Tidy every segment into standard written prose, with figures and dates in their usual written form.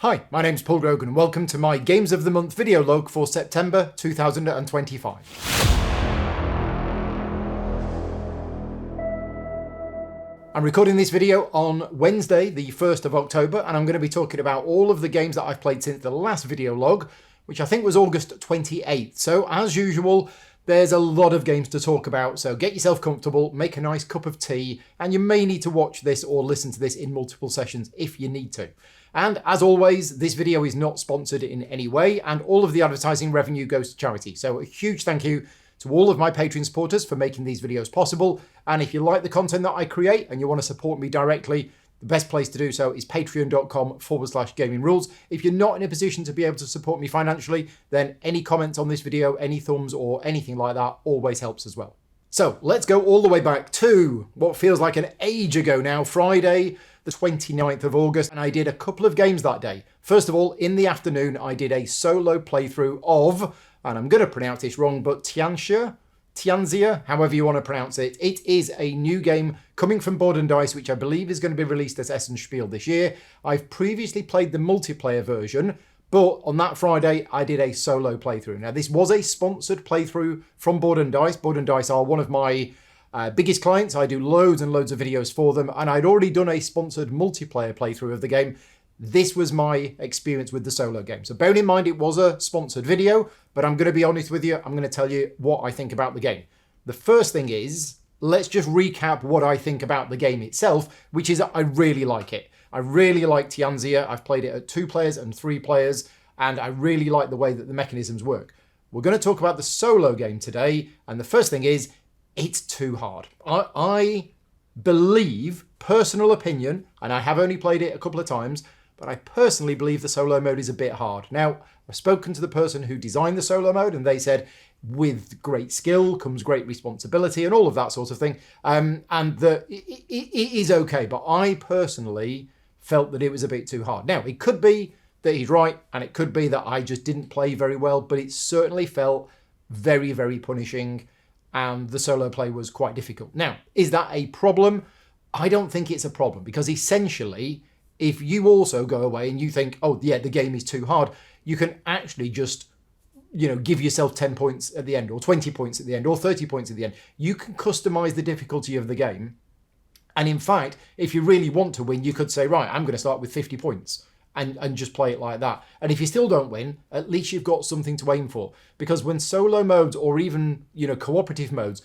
Hi, my name's Paul Grogan and welcome to my Games of the Month video log for September 2025. I'm recording this video on Wednesday, the 1st of October, and I'm going to be talking about all of the games that I've played since the last video log, which I think was August 28th. So as usual, there's a lot of games to talk about, so get yourself comfortable, make a nice cup of tea, and you may need to watch this or listen to this in multiple sessions if you need to. And as always, this video is not sponsored in any way, and all of the advertising revenue goes to charity. So a huge thank you to all of my Patreon supporters for making these videos possible. And if you like the content that I create and you want to support me directly, the best place to do so is patreon.com/gaming rules. If you're not in a position to be able to support me financially, then any comments on this video, any thumbs or anything like that always helps as well. So let's go all the way back to what feels like an age ago now, Friday, the 29th of August, and I did a couple of games that day. First of all, in the afternoon, I did a solo playthrough of, and I'm going to pronounce this wrong, but Tianxia, however you want to pronounce it. It is a new game coming from Board & Dice, which I believe is going to be released as Essen Spiel this year. I've previously played the multiplayer version, but on that Friday, I did a solo playthrough. Now, this was a sponsored playthrough from Board & Dice. Board & Dice are one of my biggest clients. I do loads and loads of videos for them, and I'd already done a sponsored multiplayer playthrough of the game. This was my experience with the solo game. So bearing in mind it was a sponsored video, but I'm going to be honest with you. I'm going to tell you what I think about the game. The first thing is, let's just recap what I think about the game itself, which is I really like it. I really like Tianxia. I've played it at 2 players and 3 players, and I really like the way that the mechanisms work. We're going to talk about the solo game today, and the first thing is, it's too hard. I believe, personal opinion, and I have only played it a couple of times, but I personally believe the solo mode is a bit hard. Now, I've spoken to the person who designed the solo mode, and they said, with great skill comes great responsibility and all of that sort of thing. And it is okay, but I personally felt that it was a bit too hard. Now, it could be that he's right, and it could be that I just didn't play very well, but it certainly felt very, very punishing, and the solo play was quite difficult. Now, is that a problem? I don't think it's a problem, because essentially, if you also go away and you think, oh yeah, the game is too hard, you can actually just, give yourself 10 points at the end, or 20 points at the end, or 30 points at the end. You can customize the difficulty of the game. And in fact, if you really want to win, you could say, right, I'm going to start with 50 points and just play it like that. And if you still don't win, at least you've got something to aim for. Because when solo modes or even, cooperative modes,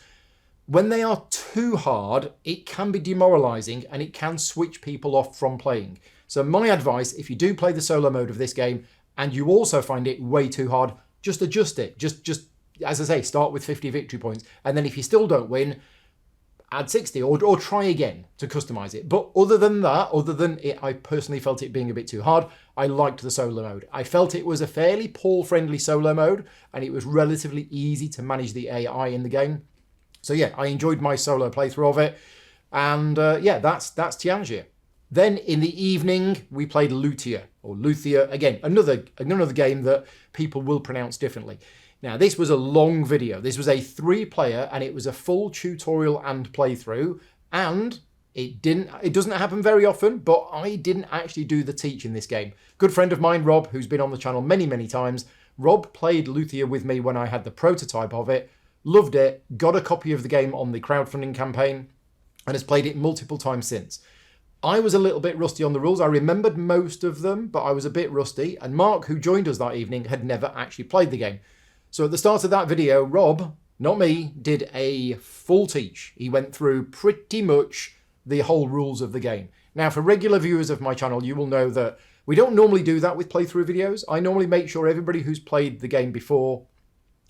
when they are too hard, it can be demoralizing and it can switch people off from playing. So my advice, if you do play the solo mode of this game and you also find it way too hard, just adjust it. Just as I say, start with 50 victory points. And then if you still don't win, add 60 or try again to customize it. But other than it, I personally felt it being a bit too hard. I liked the solo mode. I felt it was a fairly Paul-friendly solo mode, and it was relatively easy to manage the AI in the game. So yeah, I enjoyed my solo playthrough of it. And that's Tianxia. Then in the evening, we played Luthier, or Luthier, again, another game that people will pronounce differently. Now, this was a long video. This was a 3-player, and it was a full tutorial and playthrough, and it doesn't happen very often, but I didn't actually do the teach in this game. Good friend of mine, Rob, who's been on the channel many, many times, Rob played Luthier with me when I had the prototype of it, loved it, got a copy of the game on the crowdfunding campaign, and has played it multiple times since. I was a little bit rusty on the rules. I remembered most of them, but I was a bit rusty, and Mark, who joined us that evening, had never actually played the game. So at the start of that video, Rob, not me, did a full teach. He went through pretty much the whole rules of the game. Now, for regular viewers of my channel, you will know that we don't normally do that with playthrough videos. I normally make sure everybody who's played the game before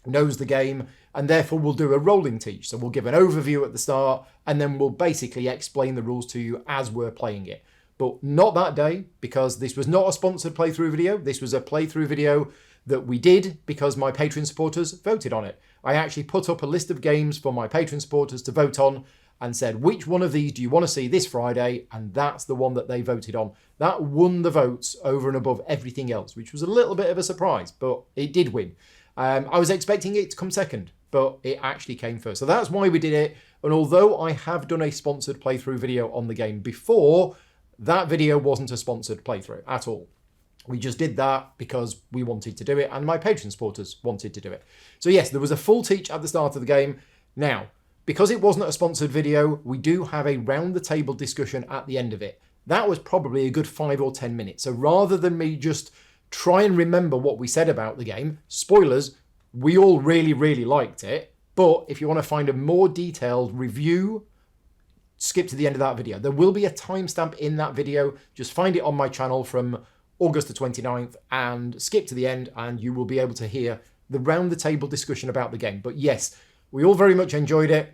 knows the game, and therefore we'll do a rolling teach. So we'll give an overview at the start, and then we'll basically explain the rules to you as we're playing it. But not that day, because this was not a sponsored playthrough video. This was a playthrough video that we did because my Patreon supporters voted on it. I actually put up a list of games for my Patreon supporters to vote on and said, which one of these do you want to see this Friday? And that's the one that they voted on. That won the votes over and above everything else, which was a little bit of a surprise, but it did win. I was expecting it to come second, but it actually came first. So that's why we did it. And although I have done a sponsored playthrough video on the game before, that video wasn't a sponsored playthrough at all. We just did that because we wanted to do it and my Patreon supporters wanted to do it. So yes, there was a full teach at the start of the game. Now, because it wasn't a sponsored video, we do have a round the table discussion at the end of it. That was probably a good 5 or 10 minutes. So rather than me just try and remember what we said about the game, spoilers, we all really, really liked it. But if you want to find a more detailed review, skip to the end of that video. There will be a timestamp in that video. Just find it on my channel from August the 29th and skip to the end and you will be able to hear the round the table discussion about the game. But yes, we all very much enjoyed it.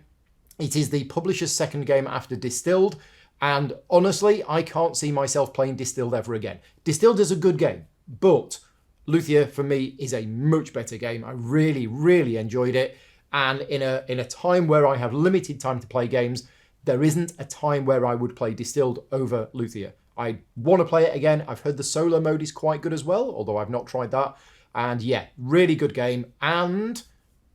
It is the publisher's second game after Distilled, and honestly, I can't see myself playing Distilled ever again. Distilled is a good game, but Luthier for me is a much better game. I really, really enjoyed it, and in a time where I have limited time to play games, there isn't a time where I would play Distilled over Luthier. I want to play it again. I've heard the solo mode is quite good as well, although I've not tried that. And yeah, really good game. And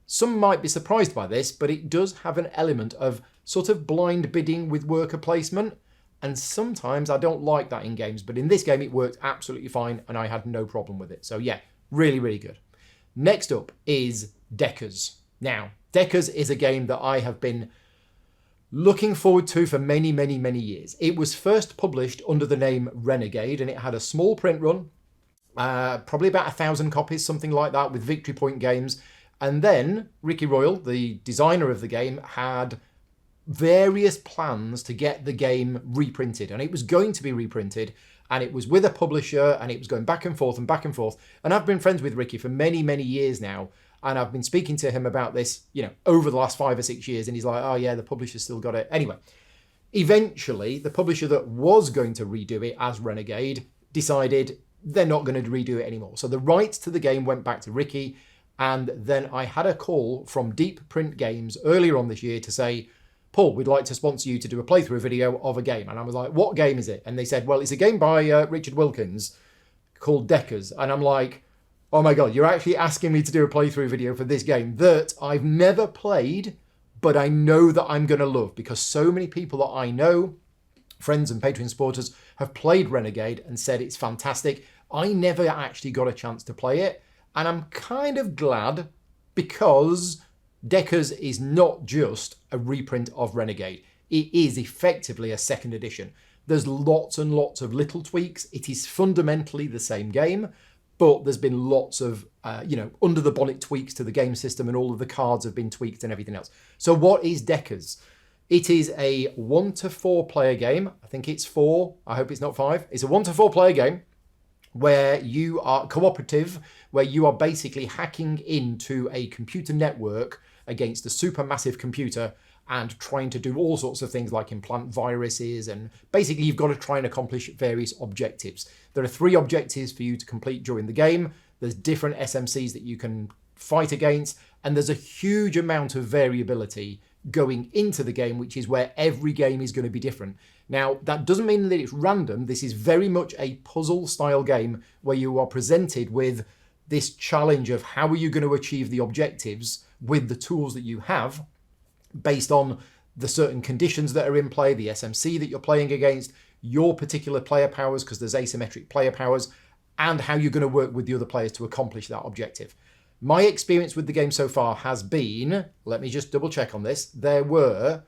some might be surprised by this, but it does have an element of sort of blind bidding with worker placement. And sometimes I don't like that in games, but in this game it worked absolutely fine and I had no problem with it. So yeah, really, really good. Next up is Deckers. Now, Deckers is a game that I have been looking forward to for many, many, many years. It was first published under the name Renegade and it had a small print run, probably about 1,000 copies, something like that, with Victory Point Games. And then Ricky Royal, the designer of the game, had various plans to get the game reprinted, and it was going to be reprinted, and it was with a publisher, and it was going back and forth and back and forth. And I've been friends with Ricky for many, many years now, and I've been speaking to him about this, over the last 5 or 6 years, and he's like, oh yeah, the publisher's still got it. Anyway, eventually, the publisher that was going to redo it as Renegade decided they're not going to redo it anymore. So the rights to the game went back to Ricky, and then I had a call from Deep Print Games earlier on this year to say, Paul, we'd like to sponsor you to do a playthrough video of a game. And I was like, what game is it? And they said, well, it's a game by Richard Wilkins called Deckers. And I'm like, oh my God, you're actually asking me to do a playthrough video for this game that I've never played, but I know that I'm going to love, because so many people that I know, friends and Patreon supporters, have played Renegade and said it's fantastic. I never actually got a chance to play it. And I'm kind of glad, because Deckers is not just a reprint of Renegade. It is effectively a second edition. There's lots and lots of little tweaks. It is fundamentally the same game, but there's been lots of, under the bonnet tweaks to the game system, and all of the cards have been tweaked and everything else. So what is Deckers? It is a 1 to 4 player game. I think it's 4. I hope it's not 5. It's a 1 to 4 player game where you are cooperative, where you are basically hacking into a computer network against a supermassive computer and trying to do all sorts of things like implant viruses, and basically you've got to try and accomplish various objectives. There are 3 objectives for you to complete during the game. There's different SMCs that you can fight against, and there's a huge amount of variability going into the game, which is where every game is going to be different. Now, that doesn't mean that it's random. This is very much a puzzle style game where you are presented with this challenge of how are you going to achieve the objectives with the tools that you have, based on the certain conditions that are in play, the SMC that you're playing against, your particular player powers, because there's asymmetric player powers, and how you're going to work with the other players to accomplish that objective. My experience with the game so far has been, let me just double check on this, there were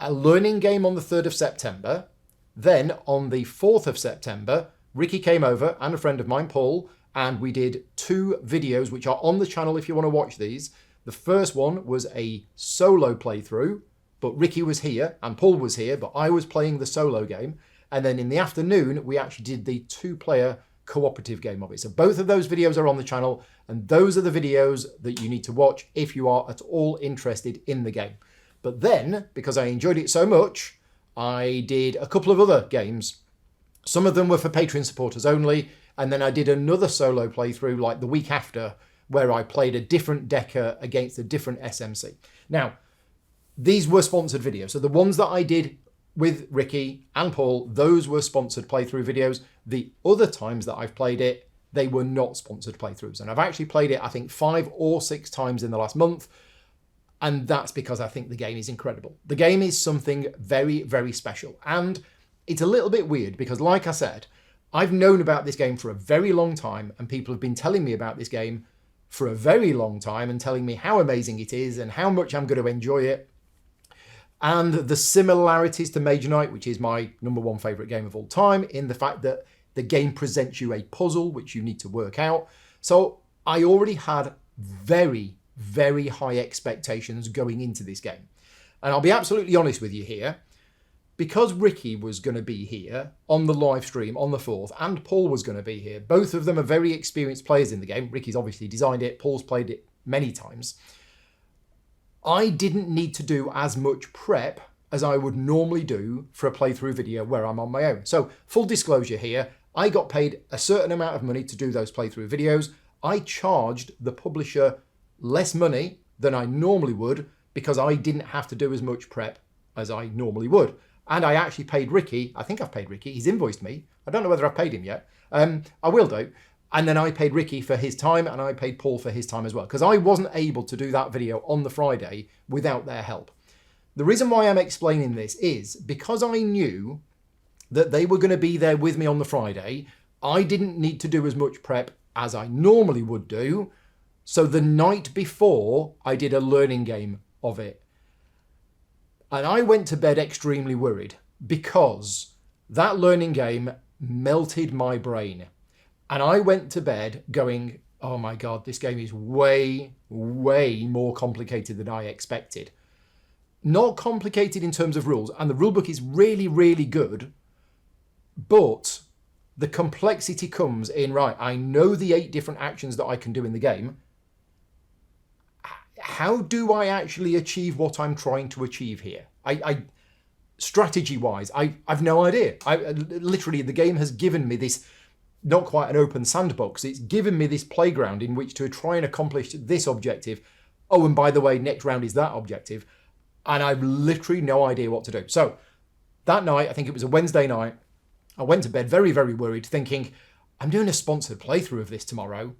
a learning game on the 3rd of September, then on the 4th of September, Ricky came over, and a friend of mine, Paul, and we did 2 videos, which are on the channel if you want to watch these. The first one was a solo playthrough, but Ricky was here and Paul was here, but I was playing the solo game. And then in the afternoon, we actually did the 2-player cooperative game of it. So both of those videos are on the channel, and those are the videos that you need to watch if you are at all interested in the game. But then, because I enjoyed it so much, I did a couple of other games. Some of them were for Patreon supporters only, and then I did another solo playthrough like the week after, where I played a different Decker against a different SMC. Now, these were sponsored videos. So the ones that I did with Ricky and Paul, those were sponsored playthrough videos. The other times that I've played it, they were not sponsored playthroughs. And I've actually played it, I think, 5 or 6 times in the last month. And that's because I think the game is incredible. The game is something very, very special. And it's a little bit weird because, like I said, I've known about this game for a very long time, and people have been telling me about this game for a very long time and telling me how amazing it is and how much I'm going to enjoy it. And the similarities to Mage Knight, which is my #1 favourite game of all time, in the fact that the game presents you a puzzle which you need to work out. So I already had very, very high expectations going into this game. And I'll be absolutely honest with you here. Because Ricky was going to be here on the live stream on the 4th, and Paul was going to be here, both of them are very experienced players in the game. Ricky's obviously designed it, Paul's played it many times. I didn't need to do as much prep as I would normally do for a playthrough video where I'm on my own. So, full disclosure here, I got paid a certain amount of money to do those playthrough videos. I charged the publisher less money than I normally would because I didn't have to do as much prep as I normally would. And I actually paid Ricky. I think I've paid Ricky. He's invoiced me. I don't know whether I've paid him yet. I will do. And then I paid Ricky for his time, and I paid Paul for his time as well, because I wasn't able to do that video on the Friday without their help. The reason why I'm explaining this is because I knew that they were going to be there with me on the Friday. I didn't need to do as much prep as I normally would do. So the night before, I did a learning game of it. And I went to bed extremely worried because that learning game melted my brain. And I went to bed going, oh my God, this game is way, way more complicated than I expected. Not complicated in terms of rules, and the rulebook is really, really good, but the complexity comes in, right, I know the 8 different actions that I can do in the game. How do I actually achieve what I'm trying to achieve here? Strategy-wise, I've no idea. Literally, the game has given me this, not quite an open sandbox, it's given me this playground in which to try and accomplish this objective. Oh, and by the way, next round is that objective. And I've literally no idea what to do. So, that night, I think it was a Wednesday night, I went to bed very, very worried, thinking, I'm doing a sponsored playthrough of this tomorrow,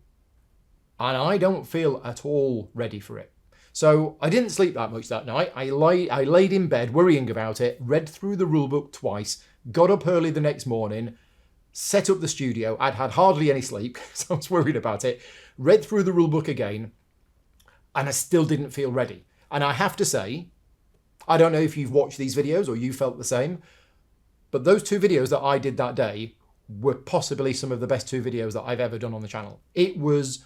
and I don't feel at all ready for it. So I didn't sleep that much that night. I laid in bed worrying about it, read through the rulebook twice, got up early the next morning, set up the studio. I'd had hardly any sleep, so I was worried about it. Read through the rulebook again, and I still didn't feel ready. And I have to say, I don't know if you've watched these videos or you felt the same, but those 2 videos that I did that day were possibly some of the best 2 videos that I've ever done on the channel. It was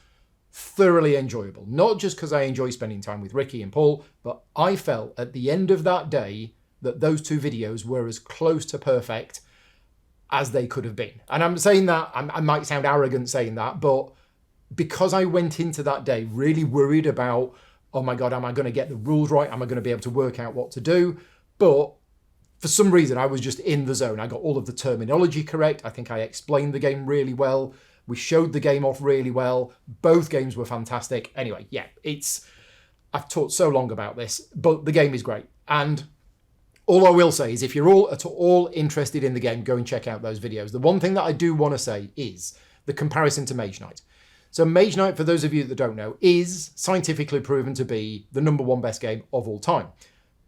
thoroughly enjoyable, not just because I enjoy spending time with Ricky and Paul, but I felt at the end of that day that those 2 videos were as close to perfect as they could have been. And I'm saying that, I might sound arrogant saying that, but because I went into that day really worried about, oh my God, am I going to get the rules right? Am I going to be able to work out what to do? But for some reason, I was just in the zone. I got all of the terminology correct. I think I explained the game really well. We showed the game off really well. Both games were fantastic. Anyway, yeah, I've talked so long about this, but the game is great. And all I will say is if you're at all interested in the game, go and check out those videos. The one thing that I do want to say is the comparison to Mage Knight. So Mage Knight, for those of you that don't know, is scientifically proven to be the #1 best game of all time.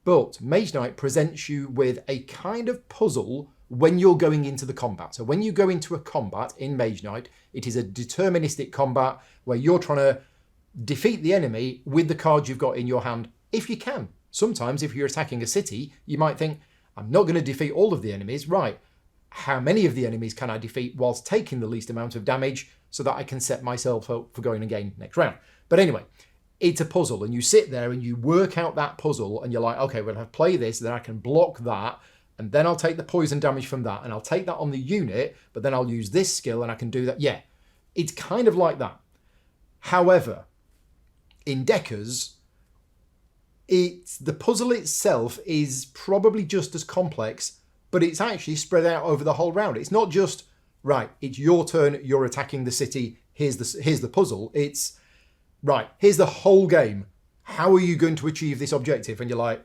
But Mage Knight presents you with a kind of puzzle when you're going into the combat. So when you go into a combat in Mage Knight, it is a deterministic combat where you're trying to defeat the enemy with the cards you've got in your hand, if you can. Sometimes if you're attacking a city, you might think, I'm not going to defeat all of the enemies. Right, how many of the enemies can I defeat whilst taking the least amount of damage so that I can set myself up for going again next round? But anyway, it's a puzzle, and you sit there and you work out that puzzle, and you're like, okay, well, if I play this, then I can block that, and then I'll take the poison damage from that, and I'll take that on the unit, but then I'll use this skill, and I can do that. Yeah, it's kind of like that. However, in Deckers, the puzzle itself is probably just as complex, but it's actually spread out over the whole round. It's not just, right, it's your turn, you're attacking the city, here's the puzzle. It's, right, here's the whole game. How are you going to achieve this objective? And you're like,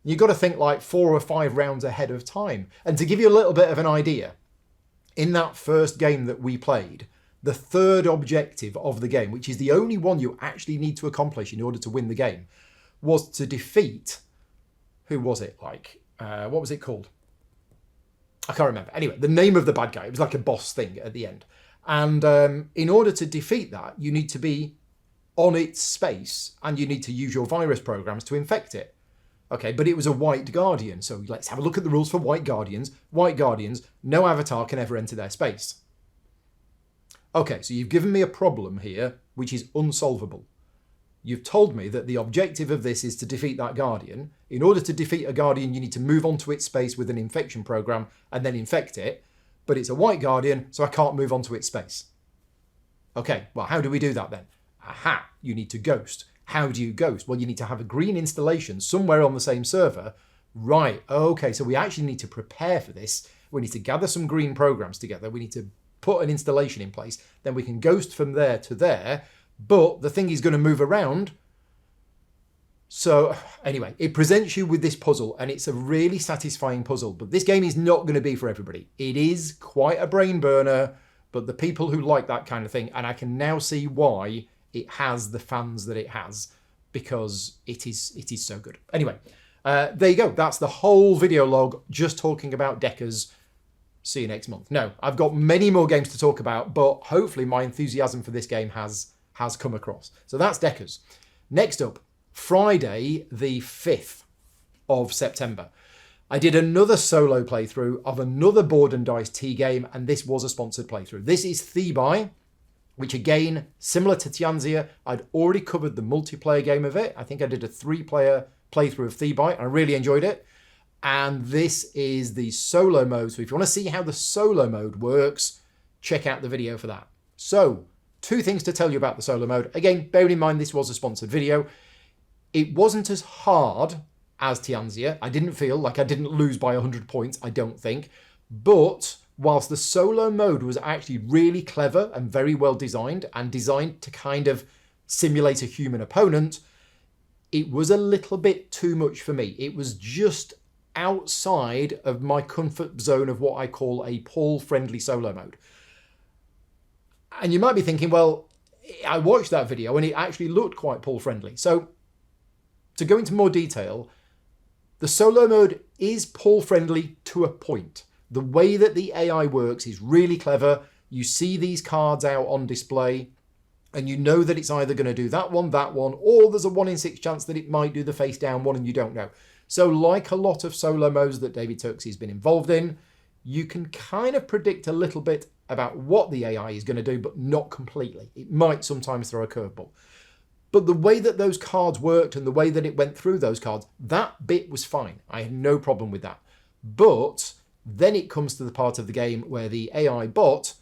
you've got to think like 4 or 5 rounds ahead of time. And to give you a little bit of an idea, in that first game that we played, the 3rd objective of the game, which is the only one you actually need to accomplish in order to win the game, was to defeat, who was it like? What was it called? I can't remember. Anyway, the name of the bad guy. It was like a boss thing at the end. And in order to defeat that, you need to be on its space and you need to use your virus programs to infect it. Okay, but it was a white guardian. So let's have a look at the rules for white guardians. White guardians, no avatar can ever enter their space. Okay, so you've given me a problem here, which is unsolvable. You've told me that the objective of this is to defeat that guardian. In order to defeat a guardian, you need to move onto its space with an infection program and then infect it. But it's a white guardian, so I can't move onto its space. Okay, well, how do we do that then? Aha, you need to ghost. How do you ghost? Well, you need to have a green installation somewhere on the same server. Right, okay, so we actually need to prepare for this. We need to gather some green programs together. We need to put an installation in place. Then we can ghost from there to there. But the thing is going to move around. So anyway, it presents you with this puzzle and it's a really satisfying puzzle. But this game is not going to be for everybody. It is quite a brain burner, but the people who like that kind of thing, and I can now see why it has the fans that it has, because it is so good. Anyway, there you go. That's the whole video log just talking about Deckers. See you next month. No, I've got many more games to talk about, but hopefully my enthusiasm for this game has come across. So that's Deckers. Next up, Friday the 5th of September. I did another solo playthrough of another board and dice tea game, and this was a sponsored playthrough. This is Thebai, which again, similar to Tianxia, I'd already covered the multiplayer game of it. I think I did a 3-player playthrough of Thebai. I really enjoyed it. And this is the solo mode. So if you want to see how the solo mode works, check out the video for that. So, 2 things to tell you about the solo mode. Again, bearing in mind this was a sponsored video. It wasn't as hard as Tianxia. I didn't feel like I didn't lose by 100 points, I don't think. But whilst the solo mode was actually really clever and very well designed and designed to kind of simulate a human opponent, it was a little bit too much for me. It was just outside of my comfort zone of what I call a Paul-friendly solo mode. And you might be thinking, well, I watched that video and it actually looked quite Paul-friendly. So, to go into more detail, the solo mode is Paul-friendly to a point. The way that the AI works is really clever. You see these cards out on display and you know that it's either going to do that one, or there's a 1 in 6 chance that it might do the face down one and you don't know. So like a lot of solo modes that David Turksey's been involved in, you can kind of predict a little bit about what the AI is going to do, but not completely. It might sometimes throw a curveball. But the way that those cards worked and the way that it went through those cards, that bit was fine. I had no problem with that. But then it comes to the part of the game where the AI bot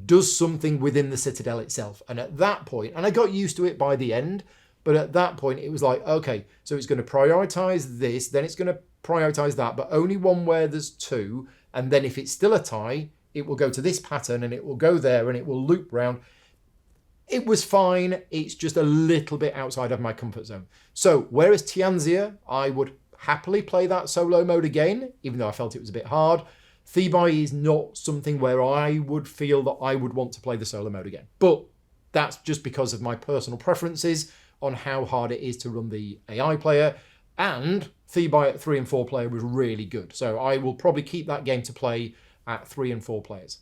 does something within the Citadel itself. And at that point, and I got used to it by the end, but at that point it was like, okay, so it's going to prioritize this, then it's going to prioritize that, but only one where there's 2. And then if it's still a tie, it will go to this pattern and it will go there and it will loop round. It was fine. It's just a little bit outside of my comfort zone. So whereas Tianxia, I would happily play that solo mode again, even though I felt it was a bit hard. Thebai is not something where I would feel that I would want to play the solo mode again. But that's just because of my personal preferences on how hard it is to run the AI player. And Thebai at 3 and 4 player was really good. So I will probably keep that game to play at 3 and 4 players.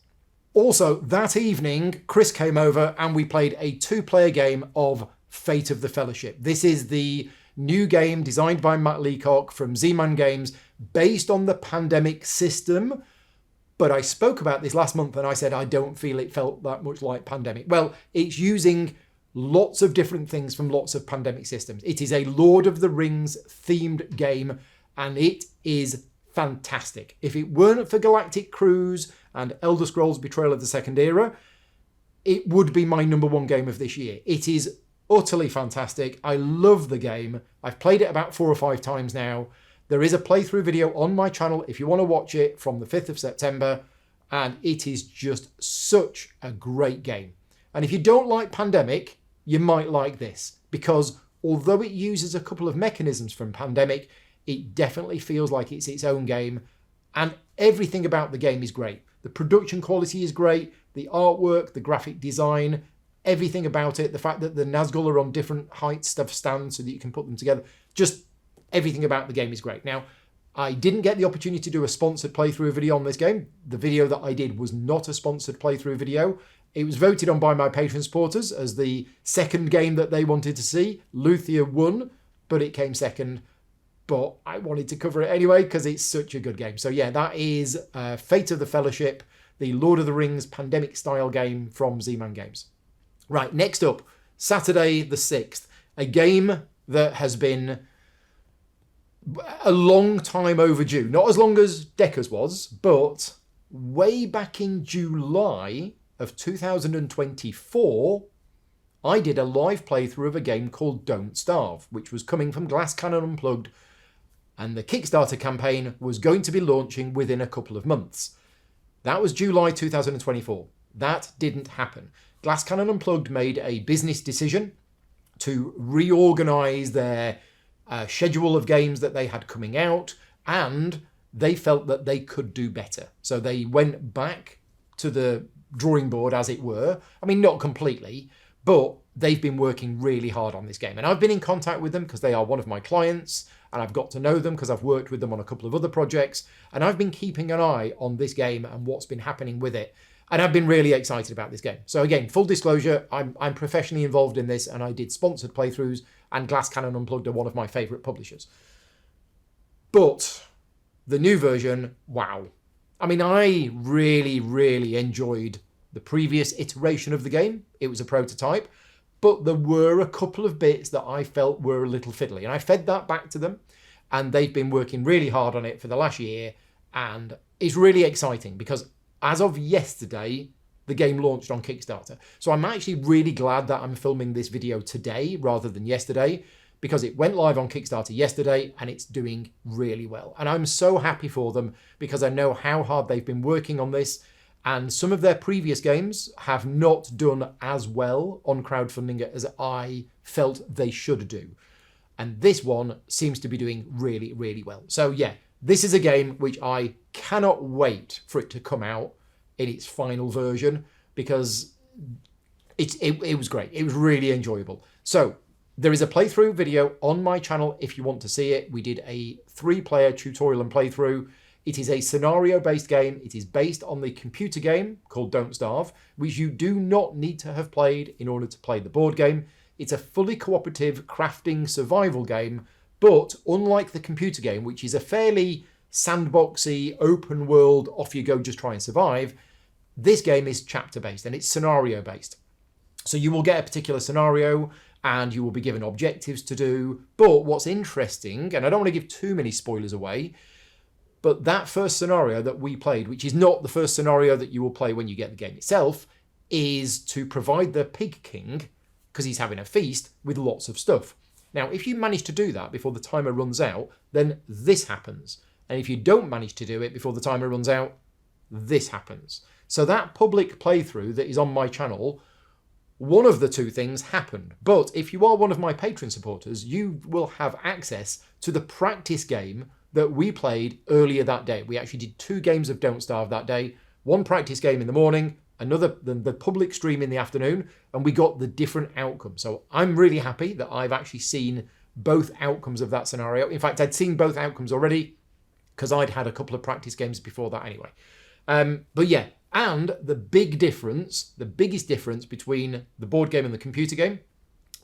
Also, that evening, Chris came over and we played a 2-player game of Fate of the Fellowship. This is the new game designed by Matt Leacock from Z-Man Games, based on the Pandemic system. But I spoke about this last month and I said I don't feel it felt that much like Pandemic. Well, it's using lots of different things from lots of Pandemic systems. It is a Lord of the Rings themed game and it is fantastic. If it weren't for Galactic Cruise and Elder Scrolls Betrayal of the Second Era, it would be my #1 game of this year. It is utterly fantastic. I love the game. I've played it about 4 or 5 times now. There is a playthrough video on my channel if you want to watch it from the 5th of September, and it is just such a great game. And if you don't like Pandemic, you might like this, because although it uses a couple of mechanisms from Pandemic, it definitely feels like it's its own game, and everything about the game is great. The production quality is great, the artwork, the graphic design, everything about it, the fact that the Nazgul are on different heights of stands so that you can put them together, just everything about the game is great. Now, I didn't get the opportunity to do a sponsored playthrough video on this game. The video that I did was not a sponsored playthrough video. It was voted on by my Patreon supporters as the second game that they wanted to see. Luthier won, but it came second. But I wanted to cover it anyway because it's such a good game. So yeah, that is Fate of the Fellowship, the Lord of the Rings pandemic-style game from Z-Man Games. Right, next up, Saturday the 6th. A game that has been a long time overdue. Not as long as Deckers was, but way back in July of 2024, I did a live playthrough of a game called Don't Starve, which was coming from Glass Cannon Unplugged, and the Kickstarter campaign was going to be launching within a couple of months. That was July 2024. That didn't happen. Glass Cannon Unplugged made a business decision to reorganize their schedule of games that they had coming out, and they felt that they could do better. So they went back to the drawing board, as it were. I mean, not completely, but they've been working really hard on this game. And I've been in contact with them because they are one of my clients, and I've got to know them because I've worked with them on a couple of other projects, and I've been keeping an eye on this game and what's been happening with it. And I've been really excited about this game. So again, full disclosure, I'm professionally involved in this, and I did sponsored playthroughs, and Glass Cannon Unplugged are one of my favourite publishers. But the new version, wow. I mean, I really, really enjoyed the previous iteration of the game. It was a prototype, but there were a couple of bits that I felt were a little fiddly, and I fed that back to them, and they've been working really hard on it for the last year, and it's really exciting because as of yesterday, the game launched on Kickstarter. So I'm actually really glad that I'm filming this video today rather than yesterday, because it went live on Kickstarter yesterday and it's doing really well. And I'm so happy for them because I know how hard they've been working on this, and some of their previous games have not done as well on crowdfunding as I felt they should do. And this one seems to be doing really, really well. So yeah, this is a game which I cannot wait for it to come out in its final version, because it was great. It was really enjoyable. So there is a playthrough video on my channel if you want to see it. We did a 3-player tutorial and playthrough. It is a scenario-based game. It is based on the computer game called Don't Starve, which you do not need to have played in order to play the board game. It's a fully cooperative crafting survival game, but unlike the computer game, which is a fairly sandboxy, open world, off you go, just try and survive, this game is chapter-based and it's scenario-based. So you will get a particular scenario and you will be given objectives to do. But what's interesting, and I don't want to give too many spoilers away, but that first scenario that we played, which is not the first scenario that you will play when you get the game itself, is to provide the Pig King, because he's having a feast, with lots of stuff. Now, if you manage to do that before the timer runs out, then this happens. And if you don't manage to do it before the timer runs out, this happens. So that public playthrough that is on my channel, one of the two things happened. But if you are one of my Patreon supporters, you will have access to the practice game that we played earlier that day. We actually did 2 games of Don't Starve that day. One practice game in the morning, another, the public stream in the afternoon, and we got the different outcomes. So I'm really happy that I've actually seen both outcomes of that scenario. In fact, I'd seen both outcomes already because I'd had a couple of practice games before that anyway. But yeah, and the biggest difference between the board game and the computer game,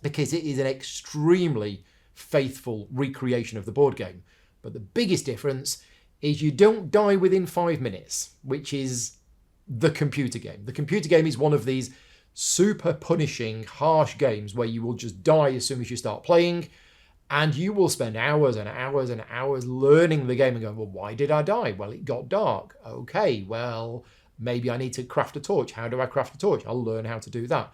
because it is an extremely faithful recreation of the board game, but the biggest difference is you don't die within 5 minutes, which is the computer game. The computer game is one of these super punishing, harsh games where you will just die as soon as you start playing, and you will spend hours and hours and hours learning the game and going, well, why did I die? Well, it got dark. Okay, well, maybe I need to craft a torch. How do I craft a torch? I'll learn how to do that.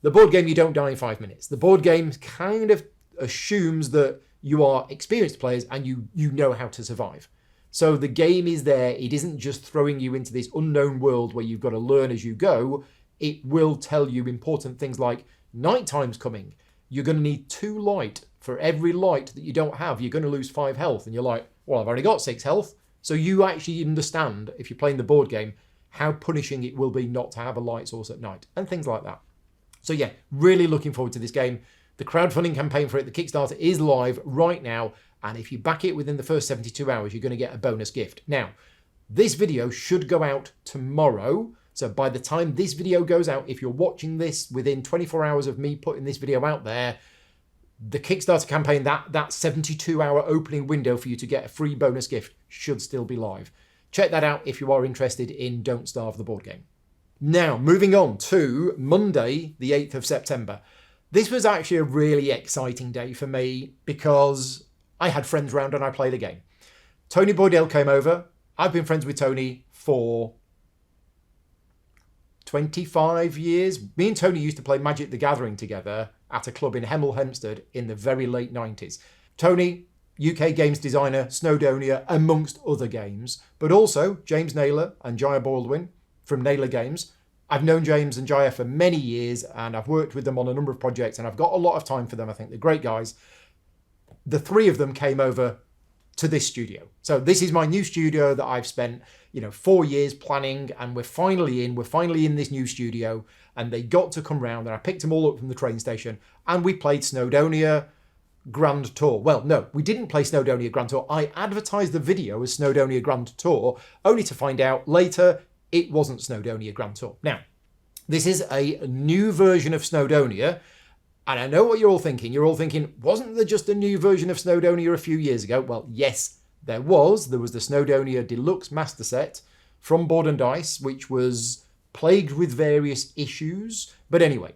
The board game, you don't die in 5 minutes. The board game kind of assumes that you are experienced players and you know how to survive. So the game is there. It isn't just throwing you into this unknown world where you've got to learn as you go. It will tell you important things like nighttime's coming. You're going to need 2 light. For every light that you don't have, you're going to lose 5 health. And you're like, well, I've only got 6 health. So you actually understand, if you're playing the board game, how punishing it will be not to have a light source at night and things like that. So yeah, really looking forward to this game. The crowdfunding campaign for it, the Kickstarter, is live right now. And if you back it within the first 72 hours, you're going to get a bonus gift. Now, this video should go out tomorrow. So by the time this video goes out, if you're watching this within 24 hours of me putting this video out there, the Kickstarter campaign, that 72-hour opening window for you to get a free bonus gift should still be live. Check that out if you are interested in Don't Starve the board game. Now, moving on to Monday, the 8th of September. This was actually a really exciting day for me because I had friends round and I played a game. Tony Boydell came over. I've been friends with Tony for 25 years. Me and Tony used to play Magic the Gathering together at a club in Hemel Hempstead in the very late 90s. Tony, UK games designer, Snowdonia, amongst other games, but also James Naylor and Jaya Baldwin from Naylor Games. I've known James and Jaya for many years and I've worked with them on a number of projects and I've got a lot of time for them. I think they're great guys. The three of them came over to this studio. So this is my new studio that I've spent, 4 years planning, and we're finally in this new studio, and they got to come round and I picked them all up from the train station and we played Snowdonia Grand Tour. Well, no, we didn't play Snowdonia Grand Tour. I advertised the video as Snowdonia Grand Tour, only to find out later it wasn't Snowdonia Grand Tour. Now, this is a new version of Snowdonia, and I know what you're all thinking. You're all thinking, wasn't there just a new version of Snowdonia a few years ago? Well, yes, there was. There was the Snowdonia Deluxe Master Set from Board and Dice, which was plagued with various issues. But anyway,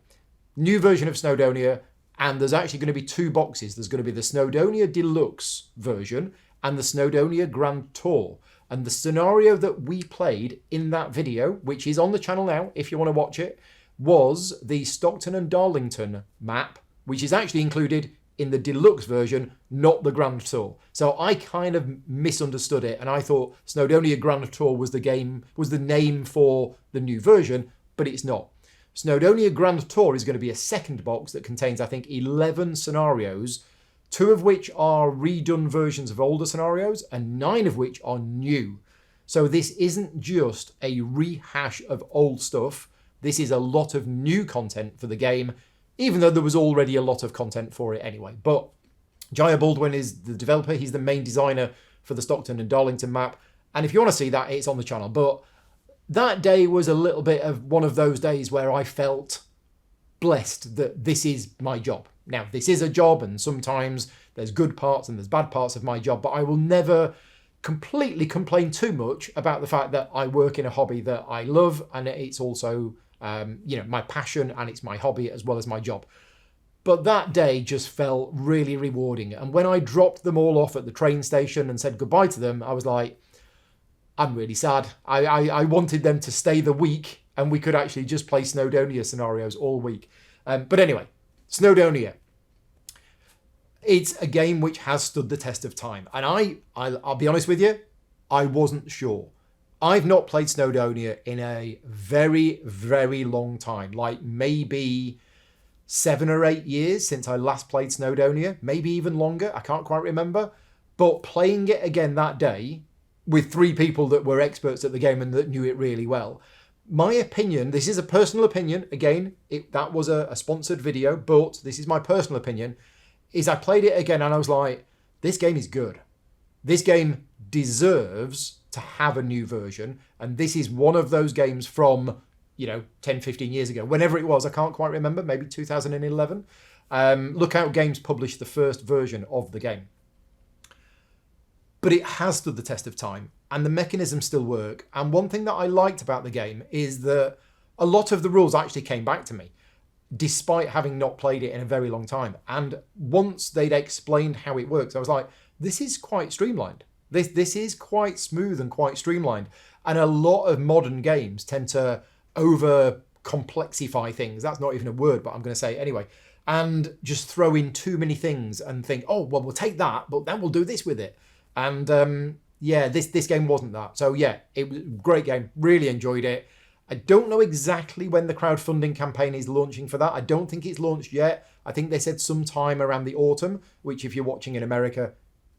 new version of Snowdonia, and there's actually going to be two boxes. There's going to be the Snowdonia Deluxe version and the Snowdonia Grand Tour. And the scenario that we played in that video, which is on the channel now if you want to watch it, was the Stockton and Darlington map, which is actually included in the deluxe version, not the Grand Tour. So I kind of misunderstood it, and I thought Snowdonia Grand Tour was the name for the new version, but it's not. Snowdonia Grand Tour is going to be a second box that contains, I think, 11 scenarios, 2 of which are redone versions of older scenarios, and 9 of which are new. So this isn't just a rehash of old stuff. This is a lot of new content for the game, even though there was already a lot of content for it anyway. But Jaya Baldwin is the developer. He's the main designer for the Stockton and Darlington map. And if you want to see that, it's on the channel. But that day was a little bit of one of those days where I felt blessed that this is my job. Now, this is a job, and sometimes there's good parts and there's bad parts of my job, but I will never completely complain too much about the fact that I work in a hobby that I love, and it's also my passion, and it's my hobby as well as my job. But that day just felt really rewarding. And when I dropped them all off at the train station and said goodbye to them, I was like, I'm really sad. I wanted them to stay the week and we could actually just play Snowdonia scenarios all week. But anyway, Snowdonia. It's a game which has stood the test of time. And I'll be honest with you, I wasn't sure. I've not played Snowdonia in a very, very long time, like maybe 7 or 8 years since I last played Snowdonia, maybe even longer. I can't quite remember. But playing it again that day with 3 people that were experts at the game and that knew it really well, my opinion, this is a personal opinion, again, that was a sponsored video, but this is my personal opinion, is I played it again and I was like, this game is good. This game deserves to have a new version, and this is one of those games from 10, 15 years ago, whenever it was, I can't quite remember, maybe 2011. Lookout Games published the first version of the game. But it has stood the test of time, and the mechanisms still work. And one thing that I liked about the game is that a lot of the rules actually came back to me, despite having not played it in a very long time. And once they'd explained how it works, I was like, this is quite streamlined. This is quite smooth and quite streamlined. And a lot of modern games tend to over-complexify things. That's not even a word, but I'm going to say it anyway. And just throw in too many things and think, oh, well, we'll take that, but then we'll do this with it. And this game wasn't that. So yeah, it was a great game. Really enjoyed it. I don't know exactly when the crowdfunding campaign is launching for that. I don't think it's launched yet. I think they said sometime around the autumn, which if you're watching in America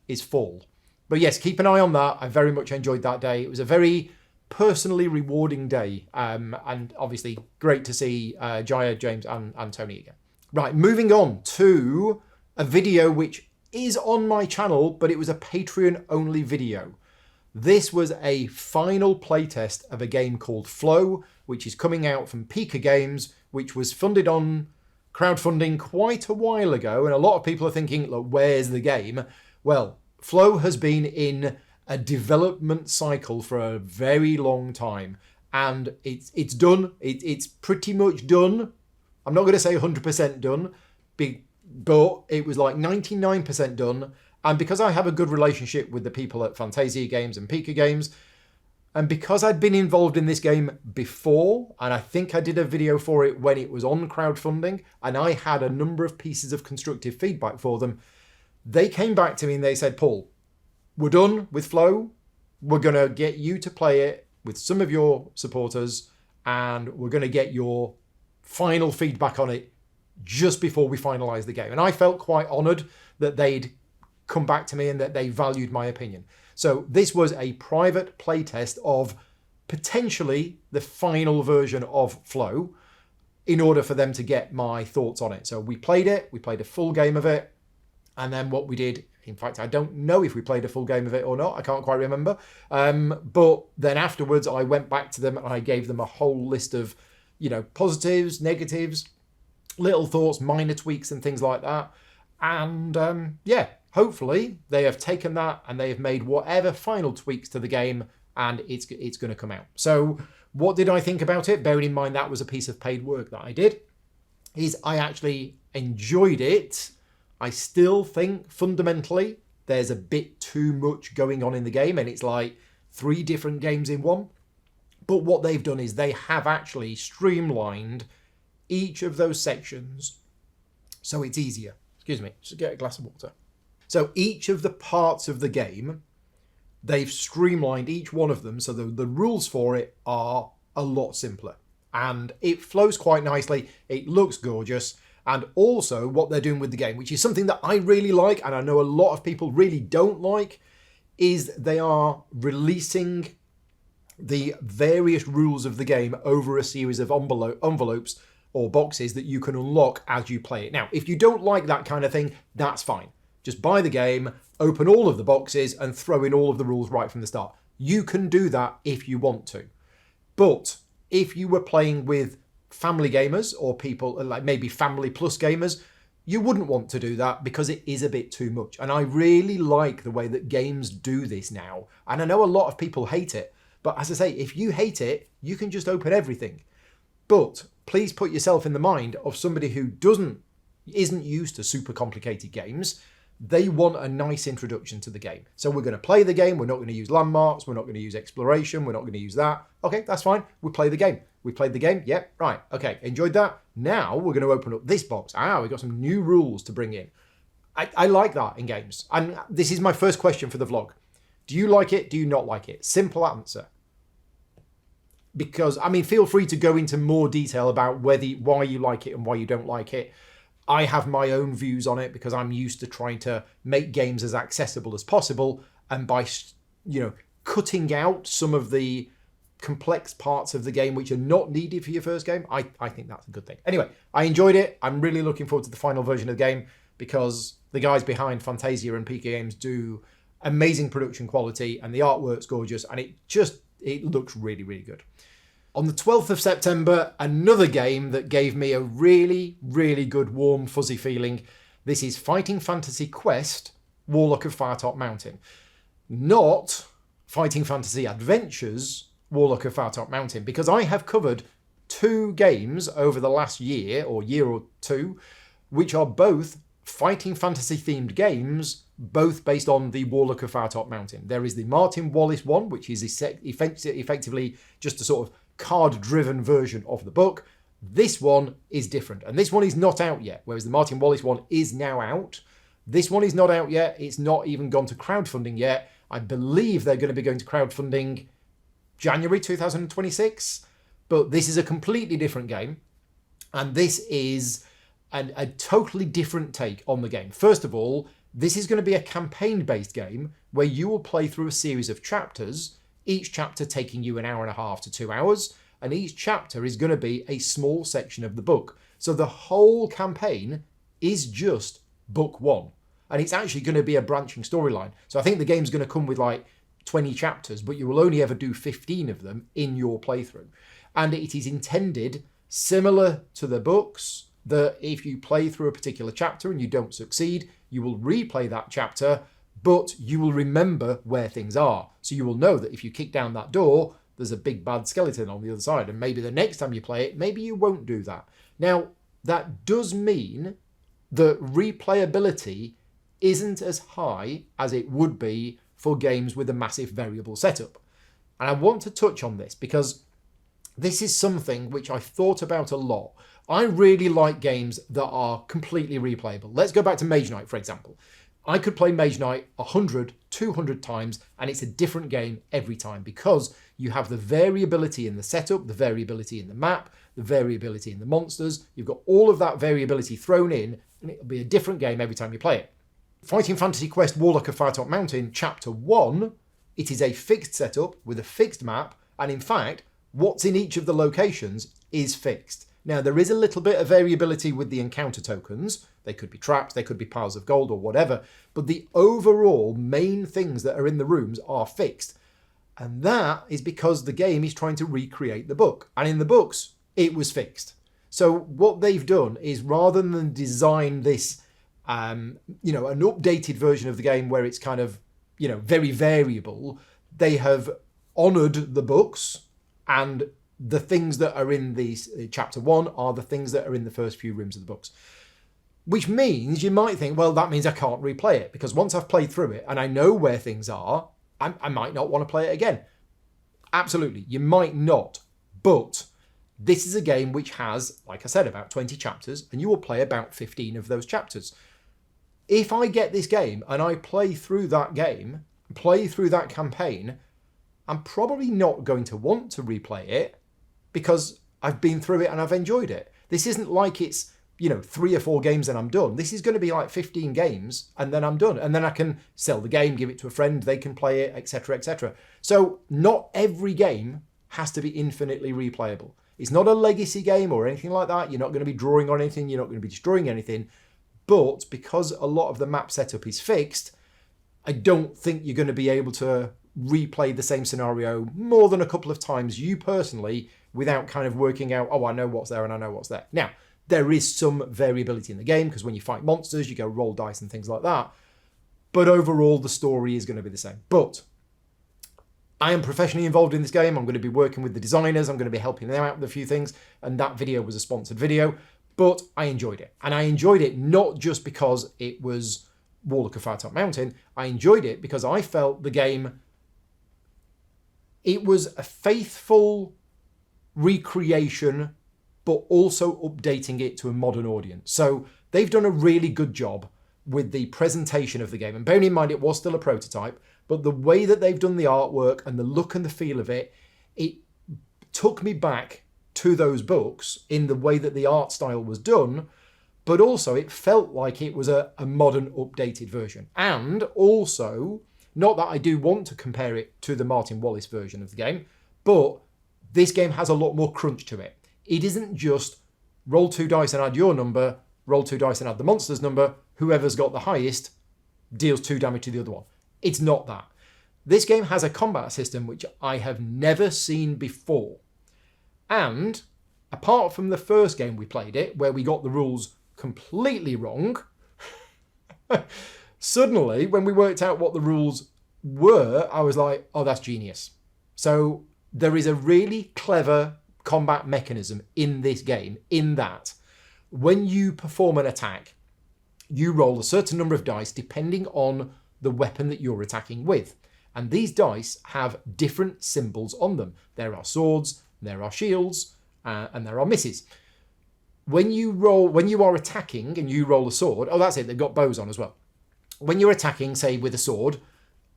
is fall. But yes, keep an eye on that. I very much enjoyed that day. It was a very personally rewarding day. And obviously great to see Jaya, James and Tony again. Right, moving on to a video which is on my channel, but it was a Patreon only video. This was a final playtest of a game called Floe, which is coming out from Pika Games, which was funded on crowdfunding quite a while ago. And a lot of people are thinking, look, where's the game? Well, Floe has been in a development cycle for a very long time. And it's done. It's pretty much done. I'm not going to say 100% done, but it was like 99% done. And because I have a good relationship with the people at Fantasia Games and Pika Games, and because I'd been involved in this game before, and I think I did a video for it when it was on crowdfunding, and I had a number of pieces of constructive feedback for them, they came back to me and they said, Paul, we're done with Floe. We're going to get you to play it with some of your supporters, and we're going to get your final feedback on it just before we finalise the game. And I felt quite honoured that they'd come back to me and that they valued my opinion. So this was a private playtest of potentially the final version of Floe in order for them to get my thoughts on it. So we played it, we played a full game of it, and then what we did, in fact, I don't know if we played a full game of it or not, I can't quite remember, but then afterwards I went back to them and I gave them a whole list of, positives, negatives, little thoughts, minor tweaks and things like that. And hopefully they have taken that and they have made whatever final tweaks to the game, and it's going to come out. So what did I think about it? Bearing in mind that was a piece of paid work that I did, is I actually enjoyed it. I still think fundamentally there's a bit too much going on in the game, and it's like 3 different games in one. But what they've done is they have actually streamlined each of those sections so it's easier. Excuse me, just get a glass of water. So each of the parts of the game, they've streamlined each one of them so the rules for it are a lot simpler. And it flows quite nicely, it looks gorgeous, and also what they're doing with the game, which is something that I really like, and I know a lot of people really don't like, is they are releasing the various rules of the game over a series of envelopes or boxes that you can unlock as you play it. Now, if you don't like that kind of thing, that's fine. Just buy the game, open all of the boxes, and throw in all of the rules right from the start. You can do that if you want to. But if you were playing with family gamers or people like maybe family plus gamers, you wouldn't want to do that because it is a bit too much. And I really like the way that games do this now. And I know a lot of people hate it. But as I say, if you hate it, you can just open everything. But please put yourself in the mind of somebody who isn't used to super complicated games. They want a nice introduction to the game. So we're going to play the game. We're not going to use landmarks. We're not going to use exploration. We're not going to use that. Okay, that's fine. We play the game. We played the game. Yep, right. Okay, enjoyed that. Now we're going to open up this box. We've got some new rules to bring in. I like that in games. And this is my first question for the vlog. Do you like it? Do you not like it? Simple answer. Because, feel free to go into more detail about why you like it and why you don't like it. I have my own views on it because I'm used to trying to make games as accessible as possible. And by, cutting out some of the complex parts of the game which are not needed for your first game, I think that's a good thing. Anyway, I enjoyed it. I'm really looking forward to the final version of the game because the guys behind Fantasia and Pika Games do amazing production quality and the artwork's gorgeous and it looks really, really good. On the 12th of September, another game that gave me a really, really good warm, fuzzy feeling. This is Fighting Fantasy Quest, Warlock of Firetop Mountain. Not Fighting Fantasy Adventures, Warlock of Firetop Mountain, because I have covered 2 games over the last year or 2, which are both fighting fantasy themed games, both based on the Warlock of Firetop Mountain. There is the Martin Wallace one, which is effectively just a sort of card-driven version of the book. This one is different, and this one is not out yet, whereas the Martin Wallace one is now out. This one is not out yet. It's not even gone to crowdfunding yet. I believe they're going to be going to crowdfunding January 2026, but this is a completely different game, and this is a totally different take on the game. First of all, this is going to be a campaign-based game where you will play through a series of chapters, each chapter taking you 1.5 hours to 2 hours, and each chapter is going to be a small section of the book. So the whole campaign is just book 1. and it's actually going to be a branching storyline. So I think the game's going to come with like 20 chapters, but you will only ever do 15 of them in your playthrough. And it is intended, similar to the books, that if you play through a particular chapter and you don't succeed, you will replay that chapter, but you will remember where things are. So you will know that if you kick down that door, there's a big bad skeleton on the other side. And maybe the next time you play it, maybe you won't do that. Now, that does mean that replayability isn't as high as it would be for games with a massive variable setup. And I want to touch on this because this is something which I thought about a lot. I really like games that are completely replayable. Let's go back to Mage Knight, for example. I could play Mage Knight 100, 200 times, and it's a different game every time because you have the variability in the setup, the variability in the map, the variability in the monsters. You've got all of that variability thrown in, and it'll be a different game every time you play it. Fighting Fantasy Quest Warlock of Firetop Mountain, Chapter 1, it is a fixed setup with a fixed map, and in fact, what's in each of the locations is fixed. Now, there is a little bit of variability with the encounter tokens. They could be traps, they could be piles of gold or whatever, but the overall main things that are in the rooms are fixed. And that is because the game is trying to recreate the book. And in the books, it was fixed. So what they've done is rather than design this, an updated version of the game where it's kind of, very variable, they have honoured the books, and the things that are in these chapter 1 are the things that are in the first few rooms of the books. Which means you might think, well, that means I can't replay it because once I've played through it and I know where things are, I might not want to play it again. Absolutely, you might not. But this is a game which has, like I said, about 20 chapters, and you will play about 15 of those chapters. If I get this game and I play through that game, play through that campaign, I'm probably not going to want to replay it because I've been through it and I've enjoyed it. This isn't like it's 3 or 4 games and I'm done. This is going to be like 15 games and then I'm done. And then I can sell the game, give it to a friend, they can play it, etc., etc. So not every game has to be infinitely replayable. It's not a legacy game or anything like that. You're not going to be drawing on anything. You're not going to be destroying anything. But because a lot of the map setup is fixed, I don't think you're going to be able to replay the same scenario more than a couple of times, you personally, without kind of working out, oh, I know what's there and I know what's there. Now, there is some variability in the game because when you fight monsters, you go roll dice and things like that. But overall, the story is going to be the same. But I am professionally involved in this game. I'm going to be working with the designers. I'm going to be helping them out with a few things. And that video was a sponsored video. But I enjoyed it. And I enjoyed it not just because it was Warlock of Firetop Mountain. I enjoyed it because I felt the game, it was a faithful recreation, but also updating it to a modern audience. So they've done a really good job with the presentation of the game. And bearing in mind, it was still a prototype, but the way that they've done the artwork and the look and the feel of it, it took me back to those books in the way that the art style was done, but also it felt like it was a modern, updated version. And also, not that I do want to compare it to the Martin Wallace version of the game, but this game has a lot more crunch to it. It isn't just roll 2 dice and add your number, roll 2 dice and add the monster's number, whoever's got the highest deals 2 damage to the other one. It's not that. This game has a combat system which I have never seen before. And apart from the first game we played it, where we got the rules completely wrong, suddenly when we worked out what the rules were, I was like, oh, that's genius. So there is a really clever combat mechanism in this game, in that when you perform an attack, you roll a certain number of dice depending on the weapon that you're attacking with. And these dice have different symbols on them. There are swords, there are shields, and there are misses. When you are attacking and you roll a sword, oh, that's it, they've got bows on as well. When you're attacking, say, with a sword,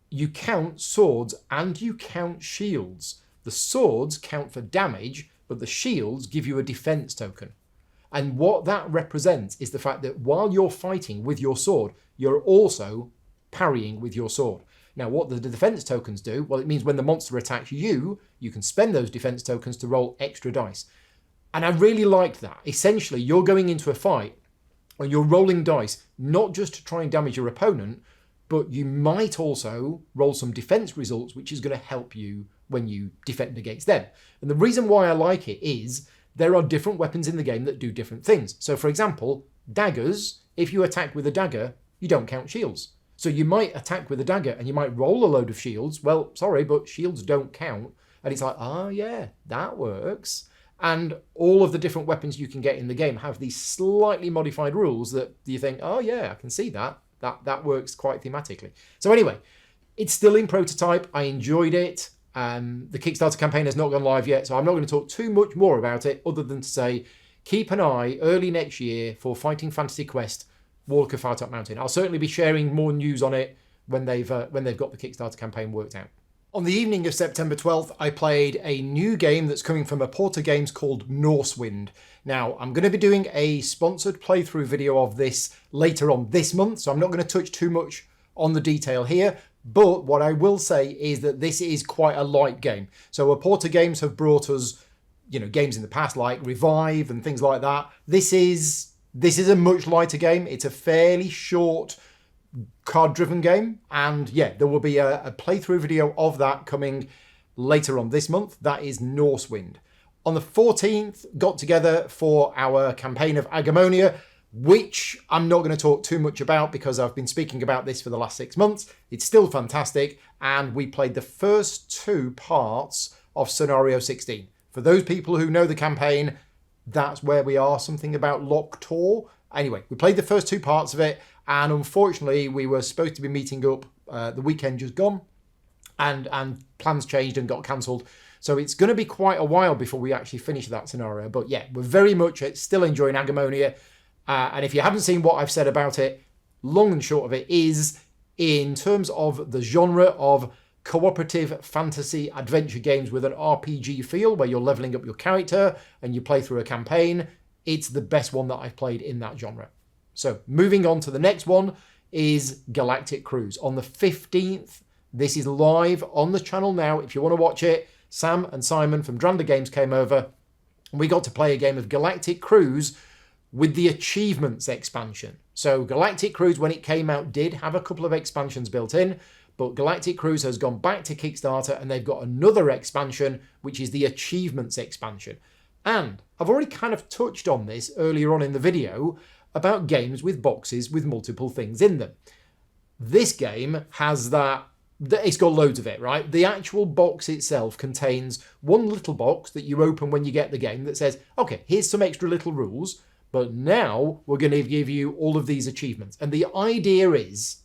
you count swords and you count shields. The swords count for damage, but the shields give you a defense token. And what that represents is the fact that while you're fighting with your sword, you're also parrying with your sword. Now, what the defense tokens do, well, it means when the monster attacks you, you can spend those defense tokens to roll extra dice. And I really liked that. Essentially, you're going into a fight and you're rolling dice, not just to try and damage your opponent, but you might also roll some defense results, which is going to help you when you defend against them. And the reason why I like it is there are different weapons in the game that do different things. So for example, daggers, if you attack with a dagger, you don't count shields. So you might attack with a dagger and you might roll a load of shields. Well, sorry, but shields don't count. And it's like, oh yeah, that works. And all of the different weapons you can get in the game have these slightly modified rules that you think, oh yeah, I can see that. That works quite thematically. So anyway, it's still in prototype. I enjoyed it. The Kickstarter campaign has not gone live yet, so I'm not going to talk too much more about it other than to say, keep an eye early next year for Fighting Fantasy Quest Warlock of Firetop Mountain. I'll certainly be sharing more news on it when they've got the Kickstarter campaign worked out. On the evening of September 12th, I played a new game that's coming from Aporta Games called Norsewind. Now, I'm going to be doing a sponsored playthrough video of this later on this month, so I'm not going to touch too much on the detail here, but what I will say is that this is quite a light game. So Aporta Games have brought us, games in the past like Revive and things like that. This is a much lighter game. It's a fairly short card-driven game, and yeah, there will be a playthrough video of that coming later on this month. That is Norsewind. On the 14th, got together for our campaign of Agemonia, which I'm not going to talk too much about because I've been speaking about this for the last 6 months. It's still fantastic, and we played the first 2 parts of Scenario 16. For those people who know the campaign, that's where we are, something about Locktor. Anyway, we played the first 2 parts of it, and unfortunately we were supposed to be meeting up the weekend just gone, and plans changed and got cancelled. So it's going to be quite a while before we actually finish that scenario. But yeah, we're very much still enjoying Agemonia. And if you haven't seen what I've said about it, long and short of it is, in terms of the genre of cooperative fantasy adventure games with an RPG feel, where you're leveling up your character and you play through a campaign, it's the best one that I've played in that genre. So moving on to the next one is Galactic Cruise. On the 15th, this is live on the channel now. If you want to watch it, Sam and Simon from Dranda Games came over and we got to play a game of Galactic Cruise with the Achievements expansion. So Galactic Cruise, when it came out, did have a couple of expansions built in, but Galactic Cruise has gone back to Kickstarter and they've got another expansion, which is the Achievements expansion. And I've already kind of touched on this earlier on in the video about games with boxes with multiple things in them. This game has that, it's got loads of it, right? The actual box itself contains one little box that you open when you get the game that says, okay, here's some extra little rules, but now we're going to give you all of these achievements. And the idea is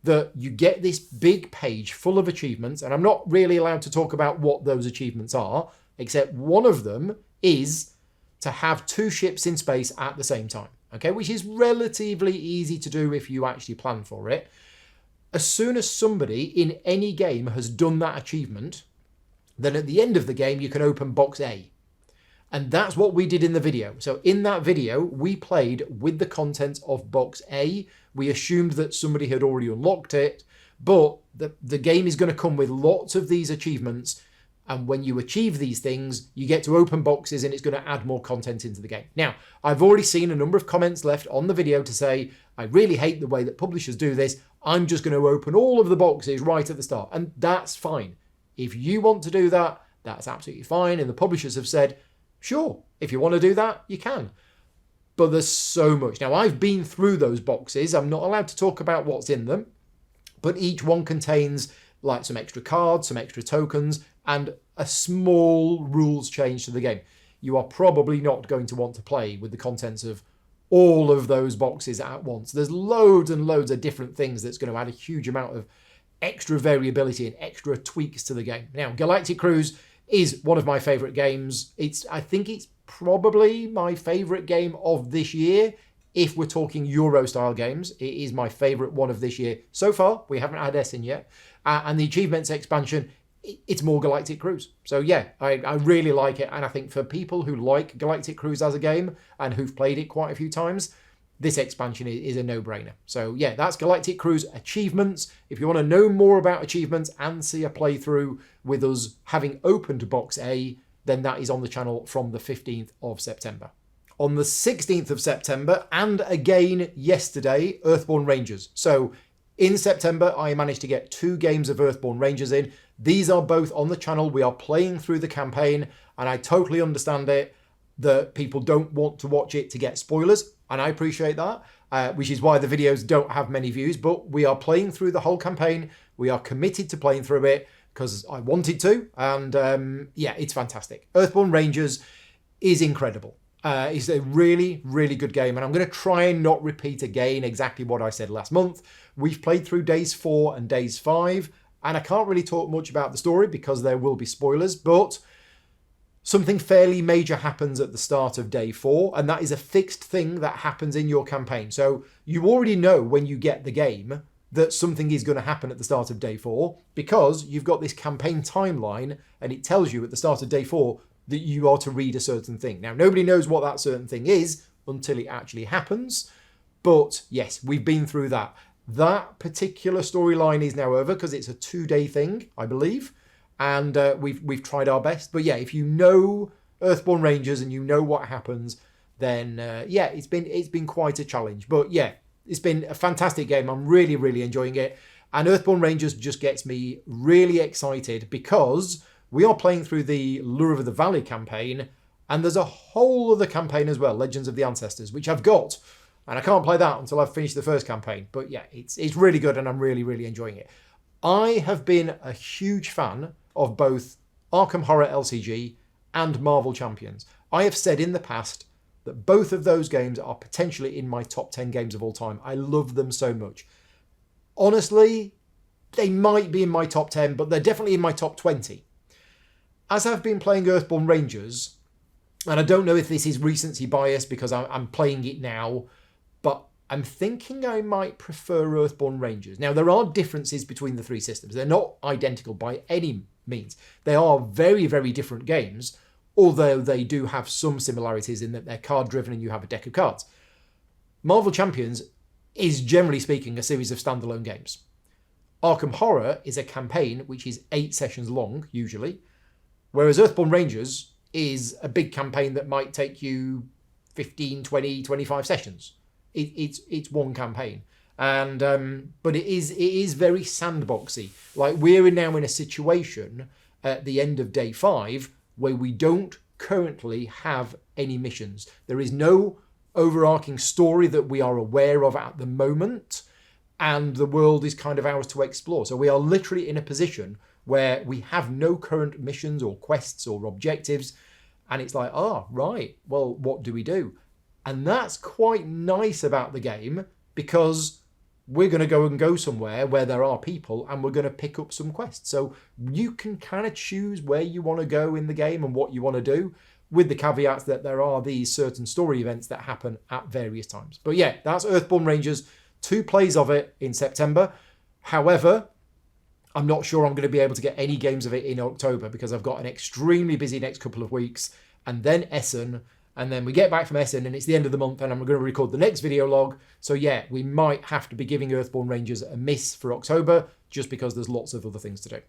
that you get this big page full of achievements, and I'm not really allowed to talk about what those achievements are, except one of them is to have 2 ships in space at the same time, okay? Which is relatively easy to do if you actually plan for it. As soon as somebody in any game has done that achievement, then at the end of the game, you can open box A. And that's what we did in the video. So in that video, we played with the contents of box A. We assumed that somebody had already unlocked it, but the game is going to come with lots of these achievements. And when you achieve these things, you get to open boxes and it's going to add more content into the game. Now, I've already seen a number of comments left on the video to say, I really hate the way that publishers do this. I'm just going to open all of the boxes right at the start. And that's fine. If you want to do that, that's absolutely fine. And the publishers have said, sure, if you want to do that, you can. But there's so much. Now, I've been through those boxes. I'm not allowed to talk about what's in them. But each one contains like some extra cards, some extra tokens, and a small rules change to the game. You are probably not going to want to play with the contents of all of those boxes at once. There's loads and loads of different things that's going to add a huge amount of extra variability and extra tweaks to the game. Now, Galactic Cruise is one of my favourite games. I think it's probably my favourite game of this year. If we're talking Euro-style games, it is my favourite one of this year. So far, we haven't had Essen yet. And the Achievements expansion, it's more Galactic Cruise. So yeah, I really like it. And I think for people who like Galactic Cruise as a game and who've played it quite a few times, this expansion is a no-brainer. So yeah, that's Galactic Cruise Achievements. If you want to know more about Achievements and see a playthrough with us having opened Box A, then that is on the channel from the 15th of September. on the 16th of September, and again yesterday, Earthborne Rangers. So in September, I managed to get 2 games of Earthborne Rangers in. These are both on the channel. We are playing through the campaign, and I totally understand it that people don't want to watch it to get spoilers, and I appreciate that, which is why the videos don't have many views, but we are playing through the whole campaign. We are committed to playing through it because I wanted to, and yeah, it's fantastic. Earthborne Rangers is incredible. It's a really, really good game, and I'm going to try and not repeat again exactly what I said last month. We've played through days 4 and days 5, and I can't really talk much about the story because there will be spoilers, but something fairly major happens at the start of day 4, and that is a fixed thing that happens in your campaign. So you already know when you get the game that something is going to happen at the start of day 4 because you've got this campaign timeline, and it tells you at the start of day 4 that you are to read a certain thing. Now, nobody knows what that certain thing is until it actually happens, but yes, we've been through that. That particular storyline is now over because it's a 2-day thing, I believe, and we've tried our best. But yeah, if you know Earthborne Rangers and you know what happens, then yeah, it's been quite a challenge. But yeah, it's been a fantastic game. I'm really, really enjoying it. And Earthborne Rangers just gets me really excited because we are playing through the Lure of the Valley campaign, and there's a whole other campaign as well, Legends of the Ancestors, which I've got, and I can't play that until I've finished the first campaign. But yeah, it's really good, and I'm really, really enjoying it. I have been a huge fan of both Arkham Horror LCG and Marvel Champions. I have said in the past that both of those games are potentially in my top 10 games of all time. I love them so much. Honestly, they might be in my top 10, but they're definitely in my top 20. As I've been playing Earthborne Rangers, and I don't know if this is recency bias because I'm playing it now, but I'm thinking I might prefer Earthborne Rangers. Now, there are differences between the 3 systems. They're not identical by any means. They are very, very different games, although they do have some similarities in that they're card-driven and you have a deck of cards. Marvel Champions is, generally speaking, a series of standalone games. Arkham Horror is a campaign which is 8 sessions long, usually, whereas Earthborne Rangers is a big campaign that might take you 15, 20, 25 sessions. It's one campaign. And but it is very sandboxy. Like, we're now in a situation at the end of day 5 where we don't currently have any missions. There is no overarching story that we are aware of at the moment, and the world is kind of ours to explore. So we are literally in a position where we have no current missions or quests or objectives, and it's like, oh, right, well, what do we do? And that's quite nice about the game, because we're going to go somewhere where there are people, and we're going to pick up some quests. So you can kind of choose where you want to go in the game and what you want to do, with the caveats that there are these certain story events that happen at various times. But yeah, that's Earthborne Rangers. 2 plays of it in September. However, I'm not sure I'm going to be able to get any games of it in October because I've got an extremely busy next couple of weeks, and then Essen, and then we get back from Essen and it's the end of the month and I'm going to record the next video log. So yeah, we might have to be giving Earthborne Rangers a miss for October just because there's lots of other things to do.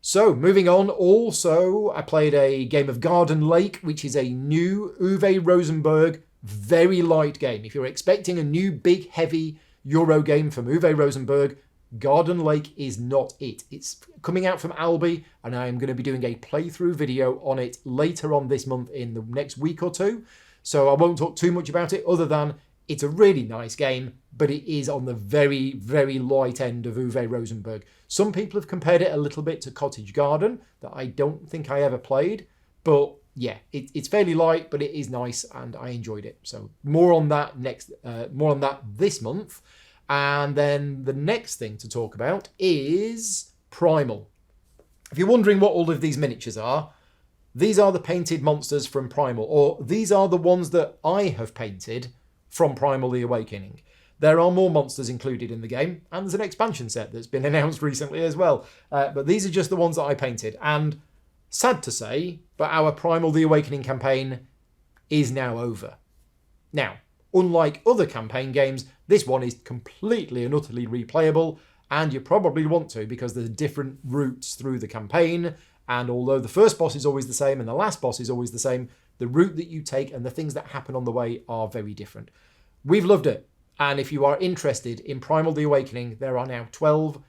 So moving on, also I played a game of Garden Lake, which is a new Uwe Rosenberg very light game. If you're expecting a new big heavy Euro game from Uwe Rosenberg, Garden Lake is not it. It's coming out from Albi, and I am going to be doing a playthrough video on it later on this month in the next week or 2. So I won't talk too much about it other than it's a really nice game, but it is on the very, very light end of Uwe Rosenberg. Some people have compared it a little bit to Cottage Garden, that I don't think I ever played, but yeah, it's fairly light, but it is nice and I enjoyed it. So more on that this month. And then the next thing to talk about is Primal. If you're wondering what all of these miniatures are, these are the painted monsters from Primal, or these are the ones that I have painted from Primal the Awakening. There are more monsters included in the game, and there's an expansion set that's been announced recently as well. But these are just the ones that I painted. And sad to say, but our Primal the Awakening campaign is now over. Now, unlike other campaign games, this one is completely and utterly replayable, and you probably want to because there's different routes through the campaign, and although the first boss is always the same and the last boss is always the same, the route that you take and the things that happen on the way are very different. We've loved it. And if you are interested in Primal the Awakening, there are now 12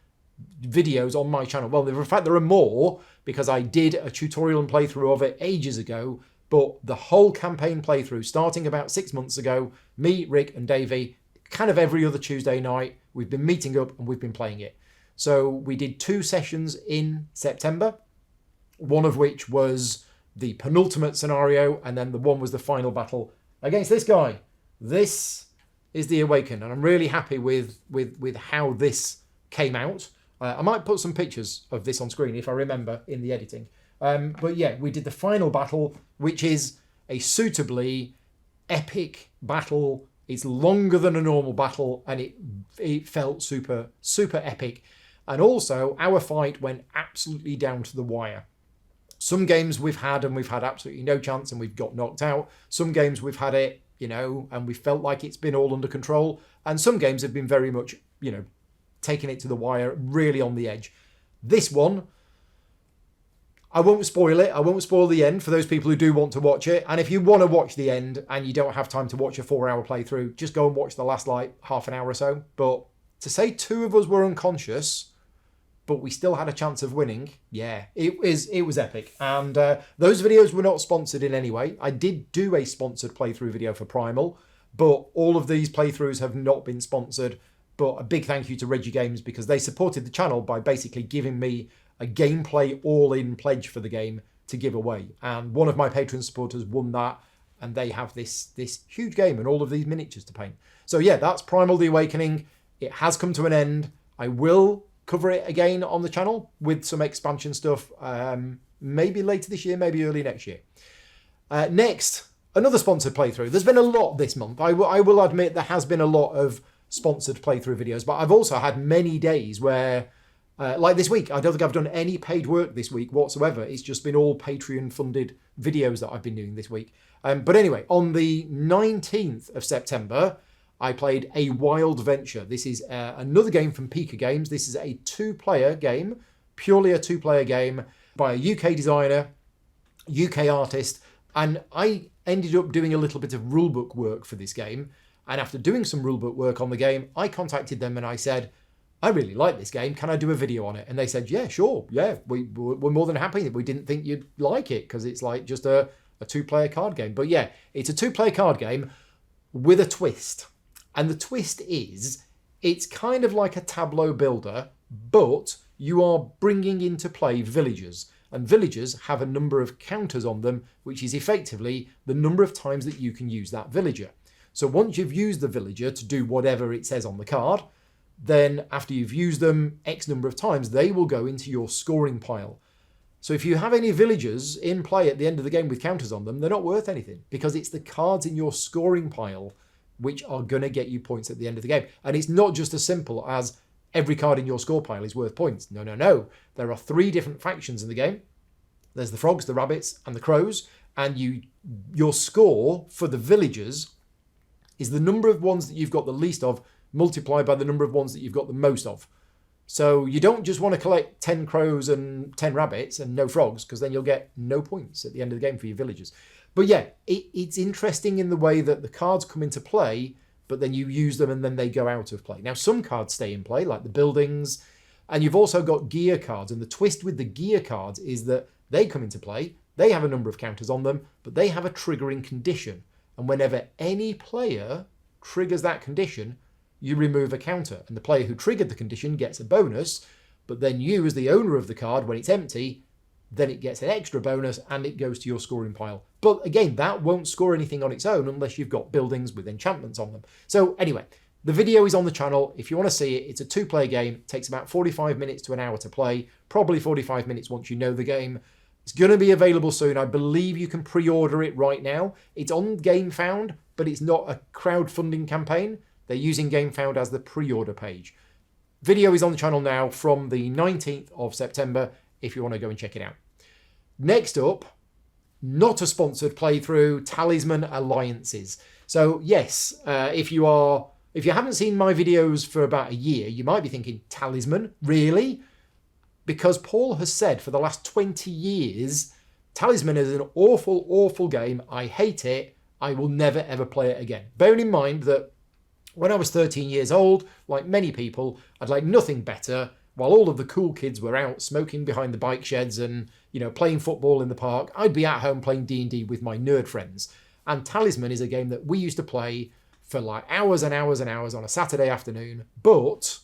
videos on my channel. Well, in fact, there are more because I did a tutorial and playthrough of it ages ago. But the whole campaign playthrough, starting about 6 months ago, me, Rick and Davey, kind of every other Tuesday night, we've been meeting up and we've been playing it. So we did 2 sessions in September, one of which was the penultimate scenario, and then the one was the final battle against this guy. This is the Awaken, and I'm really happy with how this came out. I might put some pictures of this on screen if I remember in the editing. But yeah, we did the final battle, which is a suitably epic battle. It's longer than a normal battle, and it felt super, super epic. And also, our fight went absolutely down to the wire. Some games we've had absolutely no chance and we've got knocked out. Some games we've had it, and we felt like it's been all under control. And some games have been very much, taking it to the wire, really on the edge. This one, I won't spoil it. I won't spoil the end for those people who do want to watch it. And if you want to watch the end and you don't have time to watch a 4-hour playthrough, just go and watch the last, half an hour or so. But to say 2 of us were unconscious, but we still had a chance of winning, yeah, it was epic. And those videos were not sponsored in any way. I did do a sponsored playthrough video for Primal, but all of these playthroughs have not been sponsored. But a big thank you to Reggie Games because they supported the channel by basically giving me a gameplay all-in pledge for the game to give away. And one of my Patreon supporters won that, and they have this huge game and all of these miniatures to paint. So yeah, that's Primal the Awakening. It has come to an end. I will cover it again on the channel with some expansion stuff, maybe later this year, maybe early next year. Next, another sponsored playthrough. There's been a lot this month. I will admit there has been a lot of sponsored playthrough videos, but I've also had many days where, like this week, I don't think I've done any paid work this week whatsoever. It's just been all Patreon funded videos that I've been doing this week. But anyway, on the 19th of September, I played A Wild Venture. This is another game from Pika Games. This is a 2-player game, purely a 2-player game by a UK designer, UK artist. And I ended up doing a little bit of rulebook work for this game. And after doing some rulebook work on the game, I contacted them and I said, I really like this game. Can I do a video on it? And they said, yeah, sure. Yeah, we're more than happy. We didn't think you'd like it because it's like just a 2-player card game. But yeah, it's a 2-player card game with a twist. And the twist is, it's kind of like a tableau builder, but you are bringing into play villagers. And villagers have a number of counters on them, which is effectively the number of times that you can use that villager. So once you've used the villager to do whatever it says on the card, then after you've used them X number of times, they will go into your scoring pile. So if you have any villagers in play at the end of the game with counters on them, they're not worth anything because it's the cards in your scoring pile which are going to get you points at the end of the game. And it's not just as simple as every card in your score pile is worth points. No, no, no. There are 3 different factions in the game. There's the frogs, the rabbits, and the crows. And your score for the villagers is the number of ones that you've got the least of multiplied by the number of ones that you've got the most of. So you don't just want to collect 10 crows and 10 rabbits and no frogs, because then you'll get no points at the end of the game for your villagers. But yeah, it's interesting in the way that the cards come into play, but then you use them and then they go out of play. Now, some cards stay in play, like the buildings, and you've also got gear cards. And the twist with the gear cards is that they come into play, they have a number of counters on them, but they have a triggering condition. And whenever any player triggers that condition, you remove a counter. And the player who triggered the condition gets a bonus, but then you, as the owner of the card, when it's empty, then it gets an extra bonus and it goes to your scoring pile. But again, that won't score anything on its own unless you've got buildings with enchantments on them. So anyway, the video is on the channel. If you want to see it, it's a 2-player game. It takes about 45 minutes to an hour to play, probably 45 minutes once you know the game. It's going to be available soon. I believe you can pre-order it right now. It's on GameFound, but it's not a crowdfunding campaign. They're using GameFound as the pre-order page. Video is on the channel now from the 19th of September if you want to go and check it out. Next up, not a sponsored playthrough, Talisman Alliances. So yes, if you haven't seen my videos for about a year, you might be thinking, Talisman? Really? Because Paul has said for the last 20 years, Talisman is an awful, awful game. I hate it. I will never, ever play it again. Bearing in mind that when I was 13 years old, like many people, I'd like nothing better while all of the cool kids were out smoking behind the bike sheds and, playing football in the park. I'd be at home playing D&D with my nerd friends. And Talisman is a game that we used to play for like hours and hours and hours on a Saturday afternoon. But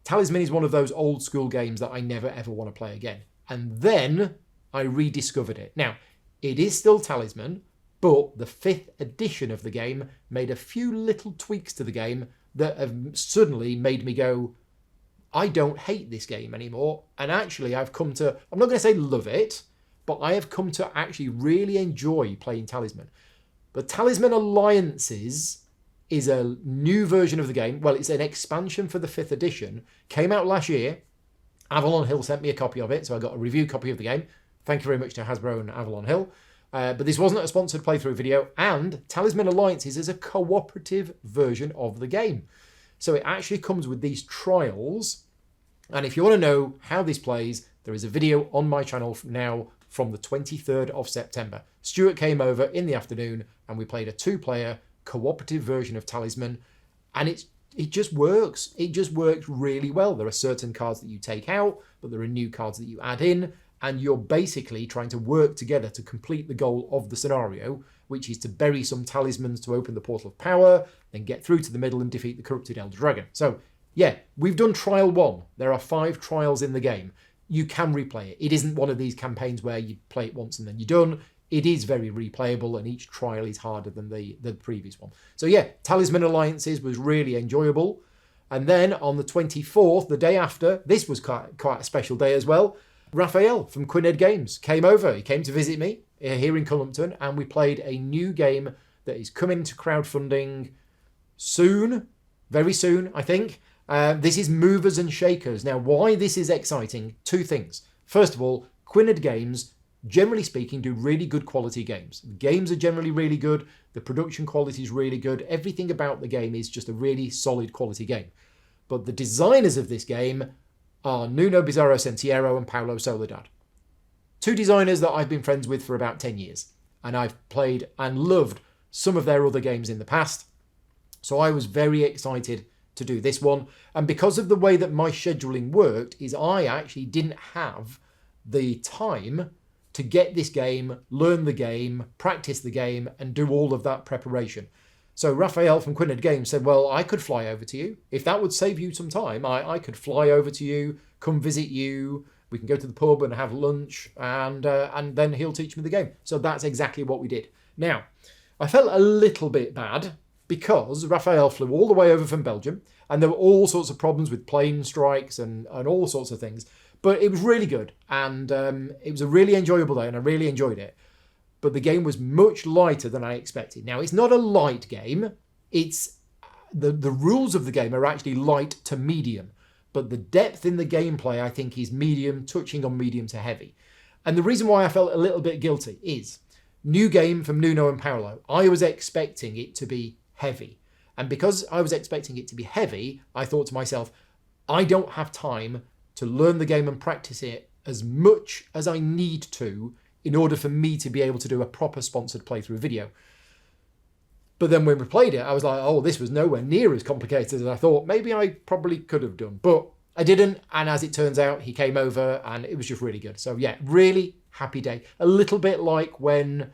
Talisman is one of those old school games that I never ever want to play again. And then I rediscovered it. Now, it is still Talisman, but the 5th edition of the game made a few little tweaks to the game that have suddenly made me go, I don't hate this game anymore. And actually, I've come to, I'm not going to say love it, but I have come to actually really enjoy playing Talisman. But Talisman Alliances is a new version of the game. Well, it's an expansion for the 5th edition. Came out last year. Avalon Hill sent me a copy of it, so I got a review copy of the game. Thank you very much to Hasbro and Avalon Hill. But this wasn't a sponsored playthrough video, and Talisman Alliances is a cooperative version of the game. So it actually comes with these trials, and if you want to know how this plays, there is a video on my channel now from the 23rd of September. Stuart came over in the afternoon, and we played a 2-player cooperative version of Talisman, and it just works. It just works really well. There are certain cards that you take out, but there are new cards that you add in, and you're basically trying to work together to complete the goal of the scenario, which is to bury some talismans to open the portal of power, then get through to the middle and defeat the corrupted Elder Dragon. So, yeah, we've done Trial 1. There are 5 trials in the game. You can replay it. It isn't one of these campaigns where you play it once and then you're done. It is very replayable, and each trial is harder than the previous one. So, yeah, Talisman Alliances was really enjoyable. And then on the 24th, the day after, this was quite a special day as well, Raphael from Quined Games came over. He came to visit me here in Cullompton, and we played a new game that is coming to crowdfunding soon, very soon, I think. This is Movers and Shakers. Now, why this is exciting? 2 things. First of all, Quined Games, generally speaking, do really good quality games. The games are generally really good. The production quality is really good. Everything about the game is just a really solid quality game. But the designers of this game are Nuno Bizarro Sentiero and Paulo Soledad. 2 designers that I've been friends with for about 10 years. And I've played and loved some of their other games in the past. So I was very excited to do this one. And because of the way that my scheduling worked, is I actually didn't have the time to get this game, learn the game, practice the game, and do all of that preparation. So Raphael from Quined Games said, well, I could fly over to you. If that would save you some time, I could fly over to you, come visit you. We can go to the pub and have lunch, and then he'll teach me the game. So that's exactly what we did. Now, I felt a little bit bad because Raphael flew all the way over from Belgium, and there were all sorts of problems with plane strikes and all sorts of things. But it was really good, and it was a really enjoyable day, and I really enjoyed it. But the game was much lighter than I expected. Now, it's not a light game. It's the rules of the game are actually light to medium. But the depth in the gameplay, I think, is medium, touching on medium to heavy. And the reason why I felt a little bit guilty is, new game from Nuno and Paulo. I was expecting it to be heavy. And because I was expecting it to be heavy, I thought to myself, I don't have time to learn the game and practice it as much as I need to in order for me to be able to do a proper sponsored playthrough video. But then when we played it, I was like, oh, this was nowhere near as complicated as I thought. Maybe I probably could have done, but I didn't. And as it turns out, he came over and it was just really good. So yeah, really happy day. A little bit like when,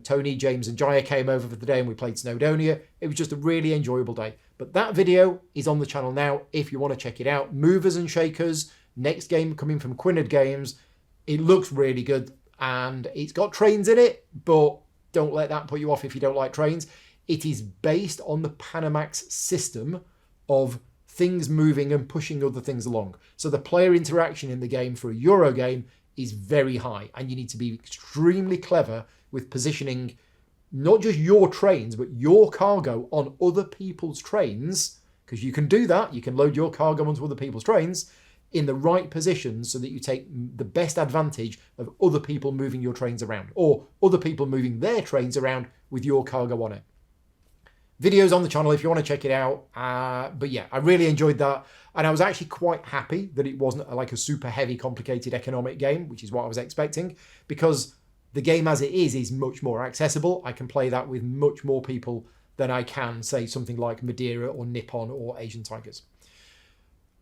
Tony, James and Jaya came over for the day and we played Snowdonia. It was just a really enjoyable day. But that video is on the channel now if you want to check it out. Movers and Shakers, next game coming from Quined Games. It looks really good. And it's got trains in it, but don't let that put you off if you don't like trains. It is based on the Panamax system of things moving and pushing other things along. So the player interaction in the game for a Euro game is very high, and you need to be extremely clever with positioning not just your trains, but your cargo on other people's trains, because you can do that. You can load your cargo onto other people's trains in the right positions so that you take the best advantage of other people moving your trains around, or other people moving their trains around with your cargo on it. Videos on the channel if you want to check it out. But yeah, I really enjoyed that. And I was actually quite happy that it wasn't like a super heavy, complicated economic game, which is what I was expecting, because the game as it is much more accessible. I can play that with much more people than I can, say, something like Madeira or Nippon or Asian Tigers.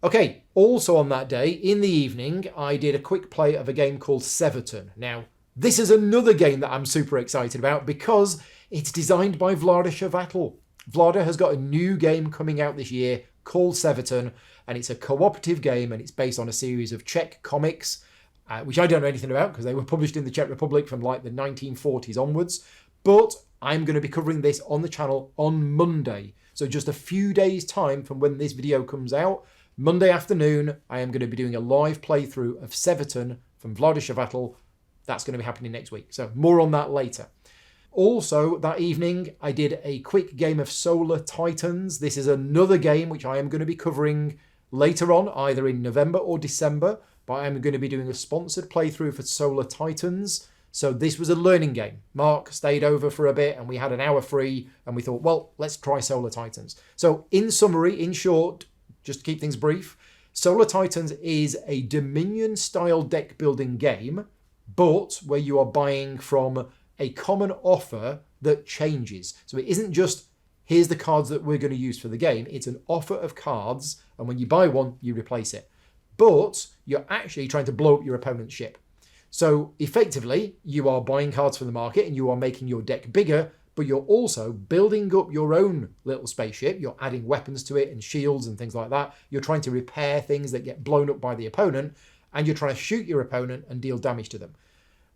Okay, also on that day, in the evening, I did a quick play of a game called Severton. Now, this is another game that I'm super excited about because it's designed by Vlada Chvátil. Vlada has got a new game coming out this year called Severton, and it's a cooperative game, and it's based on a series of Czech comics, which I don't know anything about because they were published in the Czech Republic from like the 1940s onwards. But I'm going to be covering this on the channel on Monday. So just a few days' time from when this video comes out, Monday afternoon, I am going to be doing a live playthrough of Severton from Vlada Chvátil. That's going to be happening next week. So more on that later. Also, that evening, I did a quick game of Solar Titans. This is another game which I am going to be covering later on, either in November or December. But I am going to be doing a sponsored playthrough for Solar Titans. So this was a learning game. Mark stayed over for a bit and we had an hour free and we thought, well, let's try Solar Titans. So in summary, in short, just to keep things brief, Solar Titans is a Dominion-style deck building game, but where you are buying from a common offer that changes. So it isn't just, here's the cards that we're going to use for the game. It's an offer of cards, and when you buy one, you replace it. But you're actually trying to blow up your opponent's ship. So effectively, you are buying cards from the market and you are making your deck bigger, but you're also building up your own little spaceship. You're adding weapons to it and shields and things like that. You're trying to repair things that get blown up by the opponent, and you're trying to shoot your opponent and deal damage to them.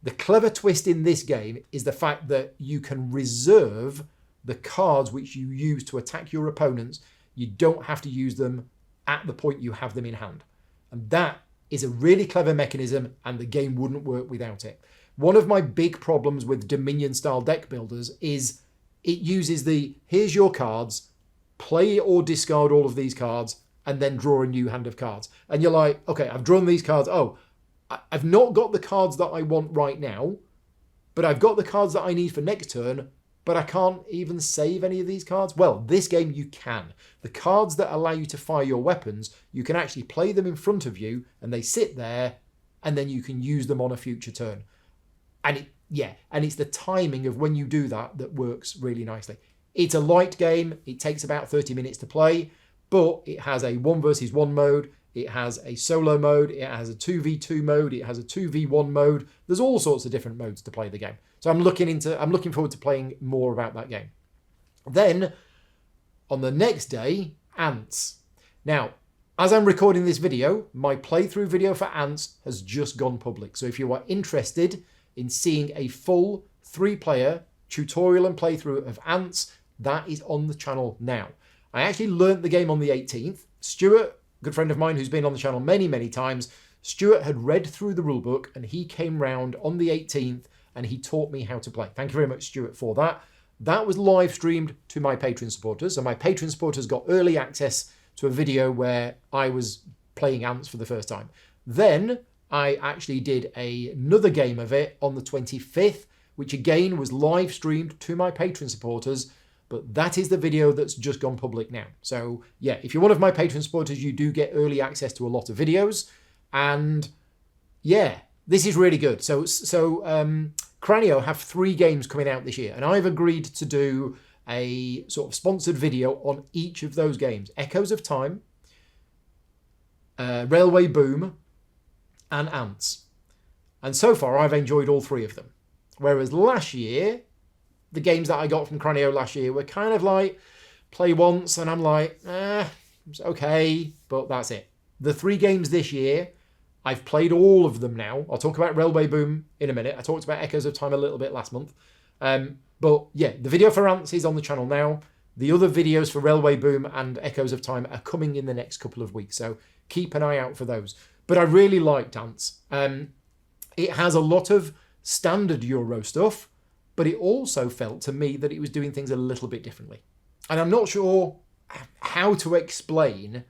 The clever twist in this game is the fact that you can reserve the cards which you use to attack your opponents. You don't have to use them at the point you have them in hand. And that is a really clever mechanism, and the game wouldn't work without it. One of my big problems with Dominion-style deck builders is it uses the, here's your cards, play or discard all of these cards, and then draw a new hand of cards. And you're like, okay, I've drawn these cards. Oh, I've not got the cards that I want right now, but I've got the cards that I need for next turn, but I can't even save any of these cards. Well, this game you can. The cards that allow you to fire your weapons, you can actually play them in front of you, and they sit there, and then you can use them on a future turn. And it's the timing of when you do that that works really nicely. It's a light game. It takes about 30 minutes to play, but it has a 1 versus 1 mode. It has a solo mode. It has a 2v2 mode. It has a 2v1 mode. There's all sorts of different modes to play the game. So I'm looking forward to playing more about that game. Then on the next day, Ants. Now, as I'm recording this video, my playthrough video for Ants has just gone public. So if you are interested in seeing a full 3-player tutorial and playthrough of Ants, that is on the channel now. I actually learnt the game on the 18th. Stuart, good friend of mine who's been on the channel many, many times, Stuart had read through the rulebook and he came round on the 18th and he taught me how to play. Thank you very much, Stuart, for that. That was live streamed to my Patreon supporters. So my Patreon supporters got early access to a video where I was playing Ants for the first time. Then I actually did another game of it on the 25th, which again was live streamed to my Patreon supporters. But that is the video that's just gone public now. So yeah, if you're one of my Patreon supporters, you do get early access to a lot of videos. And yeah, this is really good. So Cranio have 3 games coming out this year, and I've agreed to do a sort of sponsored video on each of those games. Echoes of Time, Railway Boom, and Ants. And so far, I've enjoyed all 3 of them. Whereas last year, the games that I got from Cranio last year were kind of like, play once, and I'm like, it's okay, but that's it. The 3 games this year, I've played all of them now. I'll talk about Railway Boom in a minute. I talked about Echoes of Time a little bit last month. But yeah, the video for Ants is on the channel now. The other videos for Railway Boom and Echoes of Time are coming in the next couple of weeks, so keep an eye out for those. But I really liked Ants. It has a lot of standard Euro stuff, but it also felt to me that it was doing things a little bit differently. And I'm not sure how to explain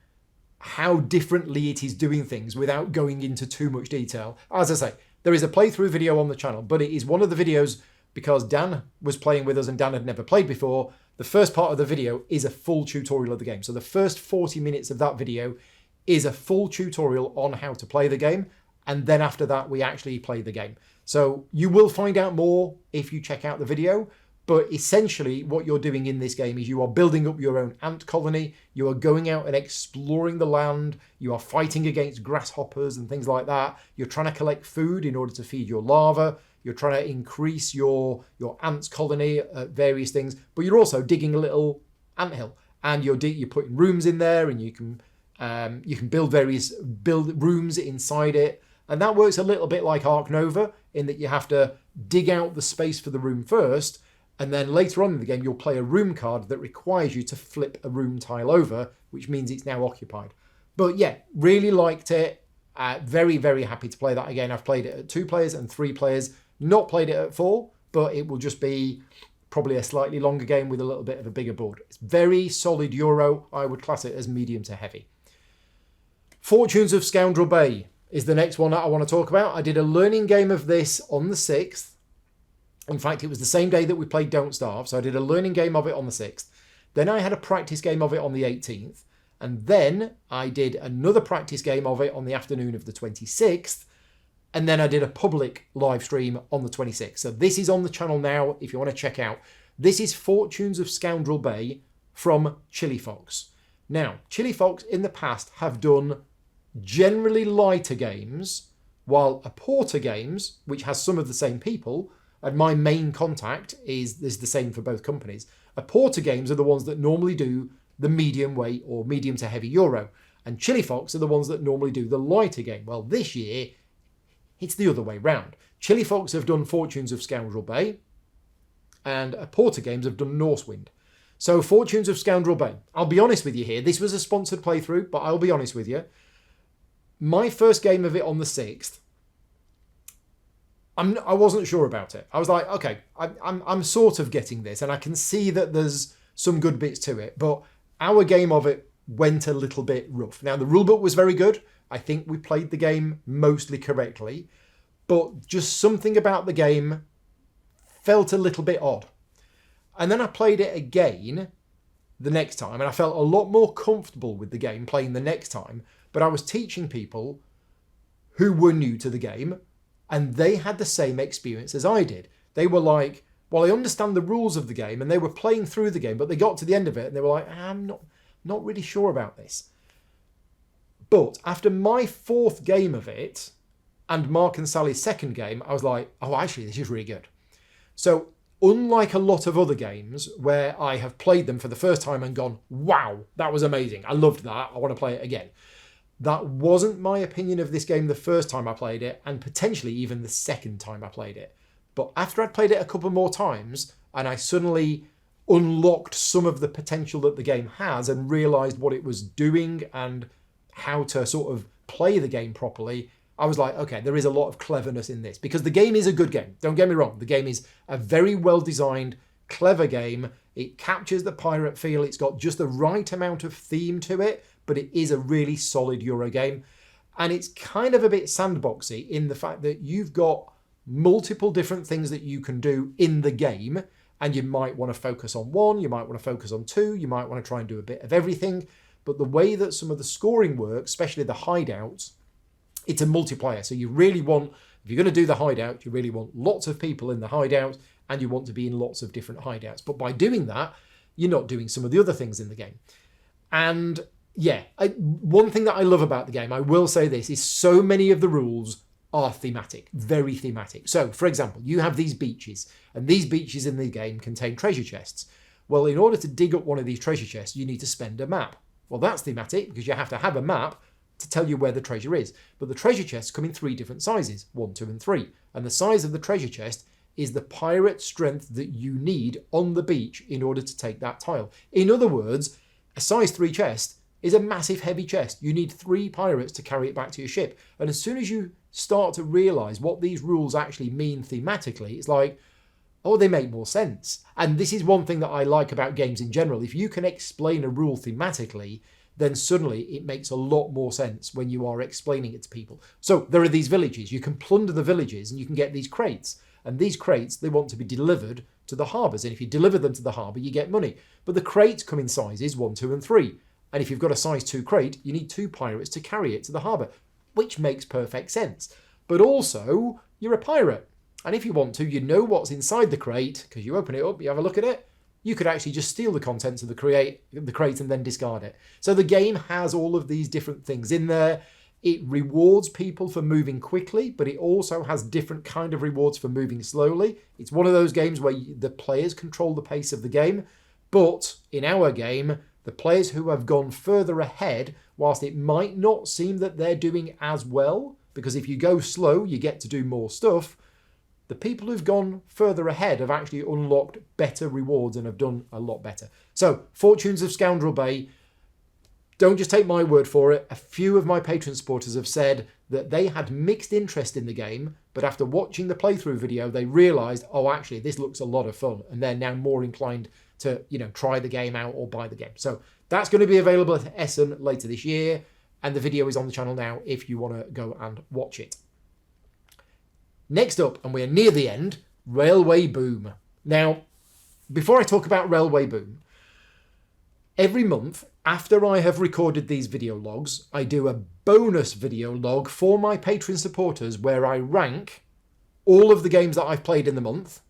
how differently it is doing things without going into too much detail. As I say, there is a playthrough video on the channel, but it is one of the videos because Dan was playing with us and Dan had never played before. The first part of the video is a full tutorial of the game. So the first 40 minutes of that video is a full tutorial on how to play the game. And then after that, we actually play the game. So you will find out more if you check out the video. But essentially what you're doing in this game is you are building up your own ant colony. You are going out and exploring the land. You are fighting against grasshoppers and things like that. You're trying to collect food in order to feed your larvae. You're trying to increase your ants colony, various things. But you're also digging a little anthill, and you're putting rooms in there, and you can build rooms inside it. And that works a little bit like Ark Nova in that you have to dig out the space for the room first. And then later on in the game, you'll play a room card that requires you to flip a room tile over, which means it's now occupied. But yeah, really liked it. Very, very happy to play that again. I've played it at 2 players and 3 players. Not played it at 4, but it will just be probably a slightly longer game with a little bit of a bigger board. It's very solid Euro. I would class it as medium to heavy. Fortunes of Scoundrel Bay is the next one that I want to talk about. I did a learning game of this on the 6th. In fact, it was the same day that we played Don't Starve, so I did a learning game of it on the 6th. Then I had a practice game of it on the 18th, and then I did another practice game of it on the afternoon of the 26th, and then I did a public live stream on the 26th. So this is on the channel now if you want to check out. This is Fortunes of Scoundrel Bay from Chili Fox. Now, Chili Fox in the past have done generally lighter games, while Porter Games, which has some of the same people, and my main contact is the same for both companies. Porter Games are the ones that normally do the medium weight or medium to heavy Euro. And Chili Fox are the ones that normally do the lighter game. Well, this year, it's the other way round. Chili Fox have done Fortunes of Scoundrel Bay, and Porter Games have done Norsewind. So Fortunes of Scoundrel Bay. I'll be honest with you here. This was a sponsored playthrough, but I'll be honest with you. My first game of it on the 6th, I wasn't sure about it. I was like, okay, I'm sort of getting this, and I can see that there's some good bits to it, but our game of it went a little bit rough. Now, the rulebook was very good. I think we played the game mostly correctly, but just something about the game felt a little bit odd. And then I played it again the next time, and I felt a lot more comfortable with the game playing the next time, but I was teaching people who were new to the game, and they had the same experience as I did. They were like, well, I understand the rules of the game, and they were playing through the game, but they got to the end of it, and they were like, I'm not really sure about this. But after my 4th game of it, and Mark and Sally's 2nd game, I was like, oh, actually, this is really good. So, unlike a lot of other games where I have played them for the first time and gone, wow, that was amazing, I loved that, I want to play it again. That wasn't my opinion of this game the first time I played it, and potentially even the second time I played it. But after I'd played it a couple more times, and I suddenly unlocked some of the potential that the game has and realised what it was doing and how to sort of play the game properly, I was like, okay, there is a lot of cleverness in this. Because the game is a good game. Don't get me wrong. The game is a very well-designed, clever game. It captures the pirate feel. It's got just the right amount of theme to it, but it is a really solid Euro game. And it's kind of a bit sandboxy in the fact that you've got multiple different things that you can do in the game, and you might want to focus on one, you might want to focus on two, you might want to try and do a bit of everything. But the way that some of the scoring works, especially the hideouts, it's a multiplayer. So you really want, if you're going to do the hideout, you really want lots of people in the hideout, and you want to be in lots of different hideouts. But by doing that, you're not doing some of the other things in the game. And yeah, one thing that I love about the game, I will say this, is so many of the rules are thematic, very thematic. So, for example, you have these beaches, and these beaches in the game contain treasure chests. Well, in order to dig up one of these treasure chests, you need to spend a map. Well, that's thematic because you have to have a map to tell you where the treasure is. But the treasure chests come in 3 different sizes, 1, 2, and 3. And the size of the treasure chest is the pirate strength that you need on the beach in order to take that tile. In other words, a size 3 chest is a massive heavy chest. You need 3 pirates to carry it back to your ship. And as soon as you start to realise what these rules actually mean thematically, it's like, oh, they make more sense. And this is one thing that I like about games in general. If you can explain a rule thematically, then suddenly it makes a lot more sense when you are explaining it to people. So there are these villages. You can plunder the villages and you can get these crates. And these crates, they want to be delivered to the harbours. And if you deliver them to the harbour, you get money. But the crates come in sizes 1, 2, and 3. And if you've got a size 2 crate, you need 2 pirates to carry it to the harbour, which makes perfect sense. But also, you're a pirate. And if you want to, you know what's inside the crate, because you open it up, you have a look at it, you could actually just steal the contents of the crate and then discard it. So the game has all of these different things in there. It rewards people for moving quickly, but it also has different kind of rewards for moving slowly. It's one of those games where the players control the pace of the game, but in our game, the players who have gone further ahead, whilst it might not seem that they're doing as well, because if you go slow, you get to do more stuff, the people who've gone further ahead have actually unlocked better rewards and have done a lot better. So, Fortunes of Scoundrel Bay, don't just take my word for it. A few of my Patreon supporters have said that they had mixed interest in the game, but after watching the playthrough video, they realised, oh, actually, this looks a lot of fun, and they're now more inclined to, try the game out or buy the game. So that's going to be available at Essen later this year, and the video is on the channel now if you want to go and watch it. Next up, and we're near the end, Railway Boom. Now, before I talk about Railway Boom, every month after I have recorded these video logs, I do a bonus video log for my Patreon supporters where I rank all of the games that I've played in the month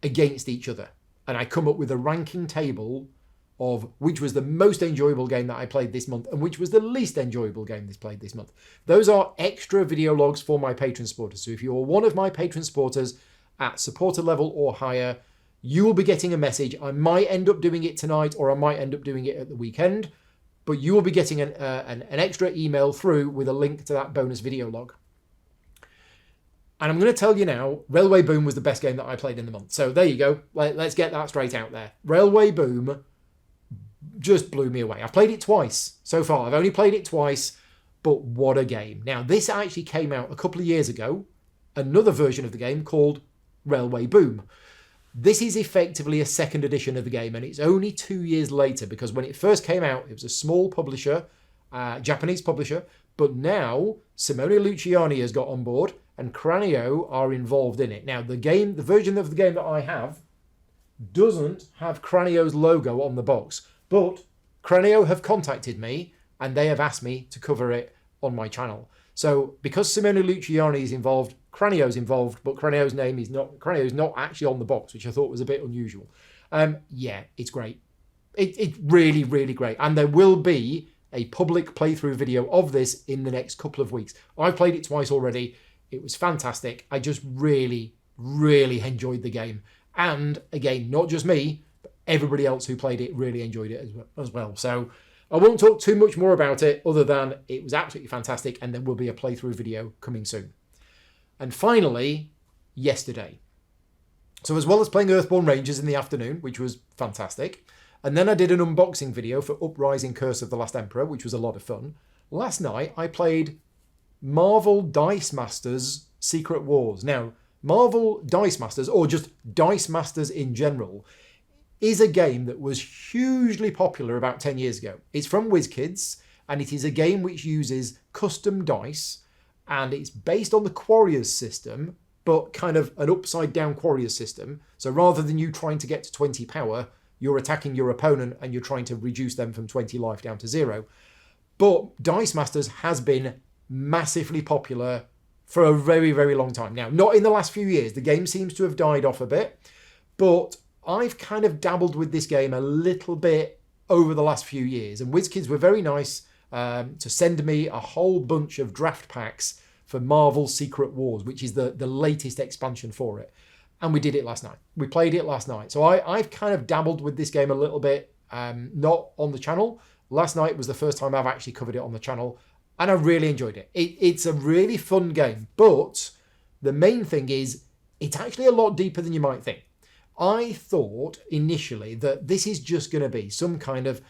against each other. And I come up with a ranking table of which was the most enjoyable game that I played this month and which was the least enjoyable game that's played this month. Those are extra video logs for my Patreon supporters. So if you're one of my Patreon supporters at supporter level or higher, you will be getting a message. I might end up doing it tonight or I might end up doing it at the weekend, but you will be getting an extra email through with a link to that bonus video log. And I'm going to tell you now, Railway Boom was the best game that I played in the month. So there you go. Let's get that straight out there. Railway Boom just blew me away. I've played it twice so far. I've only played it twice, but what a game. Now, this actually came out a couple of years ago, another version of the game called Railway Boom. This is effectively a second edition of the game, and it's only 2 years later, because when it first came out, it was a small publisher, Japanese publisher, but now Simone Luciani has got on board, and Cranio are involved in it. Now, the version of the game that I have doesn't have Cranio's logo on the box, but Cranio have contacted me, and they have asked me to cover it on my channel. So, because Simone Luciani is involved, Cranio's involved, but Cranio's not actually on the box, which I thought was a bit unusual. Yeah, it's great. It's really, really great. And there will be a public playthrough video of this in the next couple of weeks. I've played it twice already. It was fantastic. I just really, really enjoyed the game. And again, not just me, but everybody else who played it really enjoyed it as well. So I won't talk too much more about it other than it was absolutely fantastic, and there will be a playthrough video coming soon. And finally, yesterday. So as well as playing Earthborne Rangers in the afternoon, which was fantastic, and then I did an unboxing video for Uprising Curse of the Last Emperor, which was a lot of fun. Last night, I played Marvel Dice Masters Secret Wars. Now, Marvel Dice Masters, or just Dice Masters in general, is a game that was hugely popular about 10 years ago. It's from WizKids, and it is a game which uses custom dice, and it's based on the Quarriors system, but kind of an upside-down Quarriors system. So rather than you trying to get to 20 power, you're attacking your opponent and you're trying to reduce them from 20 life down to 0. But Dice Masters has been massively popular for a very, very long time. Now, not in the last few years. The game seems to have died off a bit, but I've kind of dabbled with this game a little bit over the last few years. And WizKids were very nice to send me a whole bunch of draft packs for Marvel Secret Wars, which is the latest expansion for it. And we did it last night. We played it last night. So I've kind of dabbled with this game a little bit, not on the channel. Last night was the first time I've actually covered it on the channel, and I really enjoyed it. It's a really fun game, but the main thing is it's actually a lot deeper than you might think. I thought initially that this is just going to be some kind of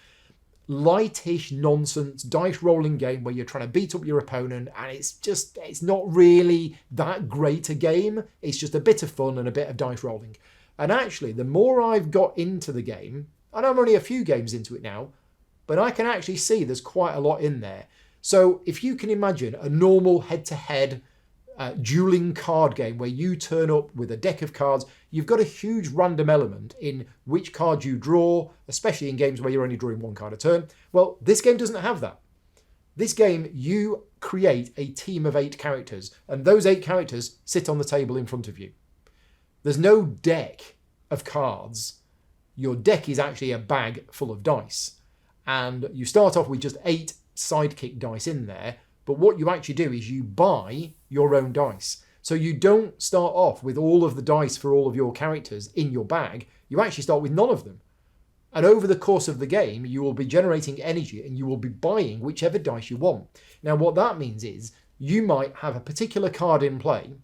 lightish nonsense dice rolling game where you're trying to beat up your opponent, and it's not really that great a game. It's just a bit of fun and a bit of dice rolling. And actually, the more I've got into the game, and I'm only a few games into it now, but I can actually see there's quite a lot in there. So if you can imagine a normal head-to-head dueling card game where you turn up with a deck of cards, you've got a huge random element in which card you draw, especially in games where you're only drawing one card a turn. Well, this game doesn't have that. This game, you create a team of 8 characters, and those 8 characters sit on the table in front of you. There's no deck of cards. Your deck is actually a bag full of dice. And you start off with just 8 sidekick dice in there, but what you actually do is you buy your own dice. So you don't start off with all of the dice for all of your characters in your bag, you actually start with none of them. And over the course of the game, you will be generating energy and you will be buying whichever dice you want. Now, what that means is you might have a particular card in play,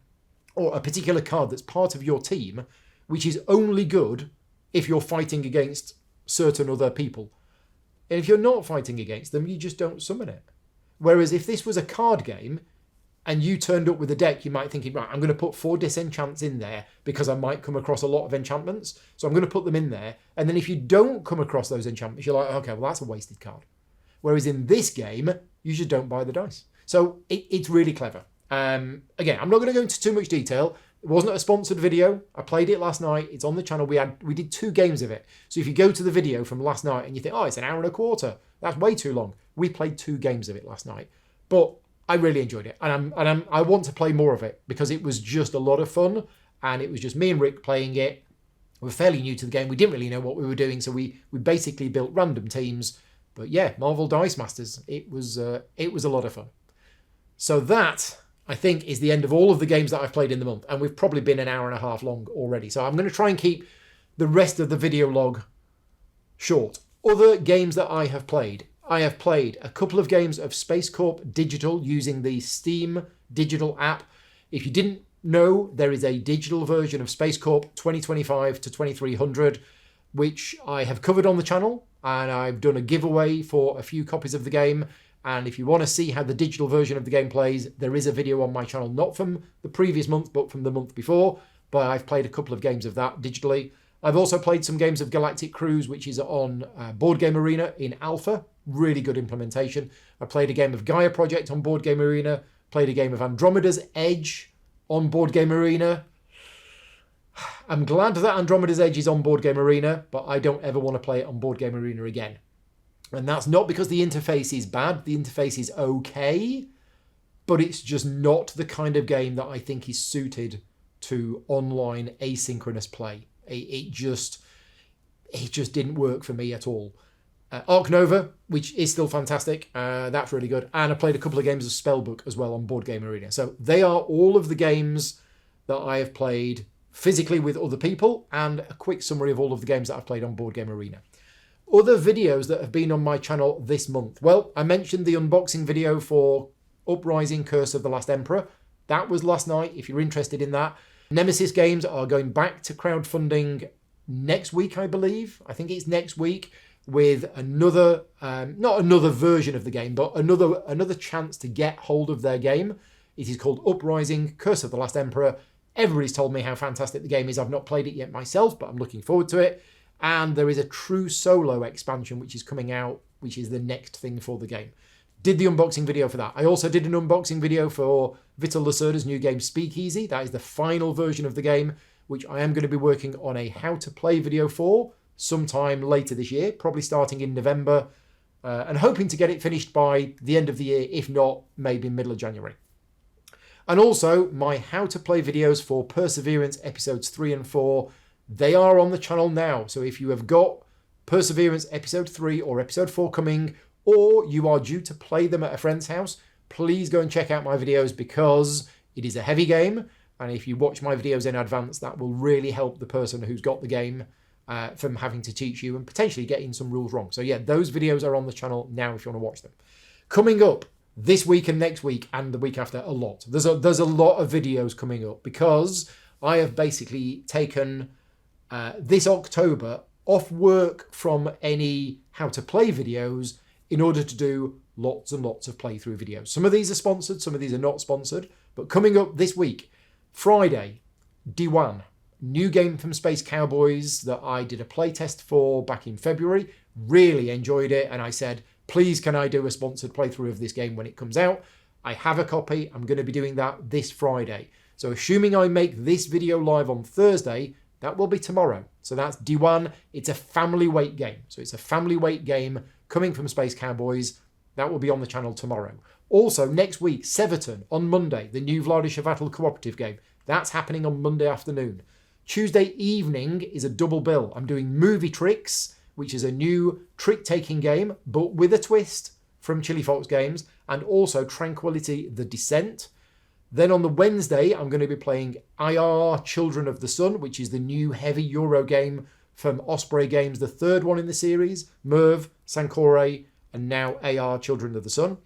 or a particular card that's part of your team, which is only good if you're fighting against certain other people. And if you're not fighting against them, you just don't summon it. Whereas if this was a card game and you turned up with a deck, you might think, right, I'm going to put 4 disenchants in there because I might come across a lot of enchantments. So I'm going to put them in there. And then if you don't come across those enchantments, you're like, okay, well, that's a wasted card. Whereas in this game, you just don't buy the dice. So it's really clever. Again, I'm not going to go into too much detail. It wasn't a sponsored video. I played it last night. It's on the channel. We did 2 games of it. So if you go to the video from last night and you think, oh, it's an hour and a quarter, that's way too long. We played 2 games of it last night. But I really enjoyed it. And I want to play more of it because it was just a lot of fun. And it was just me and Rick playing it. We were fairly new to the game. We didn't really know what we were doing. So we basically built random teams. But yeah, Marvel Dice Masters. It was a lot of fun. So that, I think, is the end of all of the games that I've played in the month. And we've probably been an hour and a half long already. So I'm going to try and keep the rest of the video log short. Other games that I have played a couple of games of Space Corp Digital using the Steam digital app. If you didn't know, there is a digital version of Space Corp 2025 to 2300, which I have covered on the channel. And I've done a giveaway for a few copies of the game. And if you want to see how the digital version of the game plays, there is a video on my channel, not from the previous month, but from the month before. But I've played a couple of games of that digitally. I've also played some games of Galactic Cruise, which is on Board Game Arena in alpha. Really good implementation. I played a game of Gaia Project on Board Game Arena. Played a game of Andromeda's Edge on Board Game Arena. I'm glad that Andromeda's Edge is on Board Game Arena, but I don't ever want to play it on Board Game Arena again. And that's not because the interface is bad. The interface is okay, but it's just not the kind of game that I think is suited to online asynchronous play. It just didn't work for me at all. Arc Nova, which is still fantastic. That's really good. And I played a couple of games of Spellbook as well on Board Game Arena. So they are all of the games that I have played physically with other people, and a quick summary of all of the games that I've played on Board Game Arena. Other videos that have been on my channel this month. Well, I mentioned the unboxing video for Uprising Curse of the Last Emperor. That was last night, if you're interested in that. Nemesis Games are going back to crowdfunding next week, I believe. I think it's next week, with another, not another version of the game, but another chance to get hold of their game. It is called Uprising Curse of the Last Emperor. Everybody's told me how fantastic the game is. I've not played it yet myself, but I'm looking forward to it. And there is a true solo expansion which is coming out, which is the next thing for the game. Did the unboxing video for that. I also did an unboxing video for Vital Lacerda's new game Speakeasy. That is the final version of the game, which I am going to be working on a how to play video for sometime later this year, probably starting in November, and hoping to get it finished by the end of the year, if not, maybe middle of January. And also my how to play videos for Perseverance episodes 3 and 4. They are on the channel now. So if you have got Perseverance episode 3 or episode 4 coming, or you are due to play them at a friend's house, please go and check out my videos because it is a heavy game. And if you watch my videos in advance, that will really help the person who's got the game from having to teach you and potentially getting some rules wrong. So yeah, those videos are on the channel now if you want to watch them. Coming up this week and next week and the week after, a lot. There's a lot of videos coming up because I have basically taken this October off work from any how to play videos in order to do lots and lots of playthrough videos. Some of these are sponsored, some of these are not sponsored, but coming up this week, Friday, D1, new game from Space Cowboys that I did a playtest for back in February, really enjoyed it, and I said, please can I do a sponsored playthrough of this game when it comes out? I have a copy, I'm going to be doing that this Friday. So assuming I make this video live on Thursday, that will be tomorrow. So that's D1. It's a family weight game. So it's a family weight game coming from Space Cowboys. That will be on the channel tomorrow. Also, next week, Severton on Monday, the new Vladish cooperative game. That's happening on Monday afternoon. Tuesday evening is a double bill. I'm doing Movie Tricks, which is a new trick-taking game, but with a twist from Chili Fox Games, and also Tranquility the Descent. Then on the Wednesday, I'm going to be playing IR Children of the Sun, which is the new heavy Euro game from Osprey Games, the third one in the series, Merv, Sancore, and now AR Children of the Sun.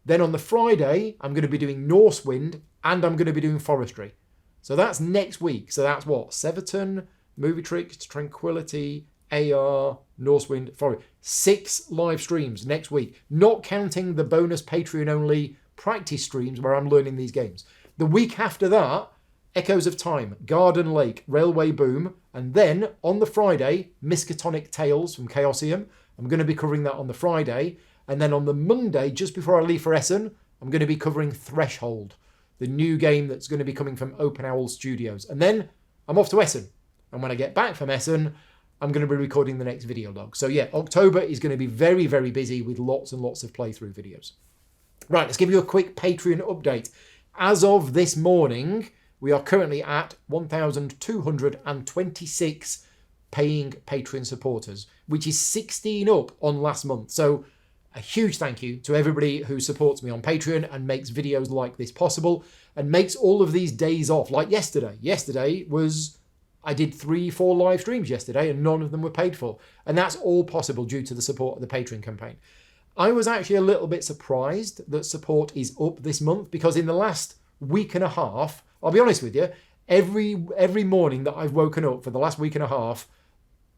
Then on the Friday, I'm going to be doing Norsewind, and I'm going to be doing Forestry. So that's next week. So that's what? Severton, Movie Tricks, Tranquility, AR, Norsewind, Forestry. 6 live streams next week, not counting the bonus Patreon-only practice streams where I'm learning these games. The week after that, Echoes of Time, Garden Lake, Railway Boom, and then on the Friday, Miskatonic Tales from Chaosium. I'm going to be covering that on the Friday. And then on the Monday, just before I leave for Essen, I'm going to be covering Threshold, the new game that's going to be coming from Open Owl Studios. And then I'm off to Essen. And when I get back from Essen, I'm going to be recording the next video log. So yeah, October is going to be very, very busy with lots and lots of playthrough videos. Right, let's give you a quick Patreon update. As of this morning, we are currently at 1,226 paying Patreon supporters, which is 16 up on last month. So a huge thank you to everybody who supports me on Patreon and makes videos like this possible and makes all of these days off, like yesterday. Yesterday was, I did 3-4 live streams yesterday and none of them were paid for. And that's all possible due to the support of the Patreon campaign. I was actually a little bit surprised that support is up this month because in the last week and a half, I'll be honest with you, every morning that I've woken up for the last week and a half,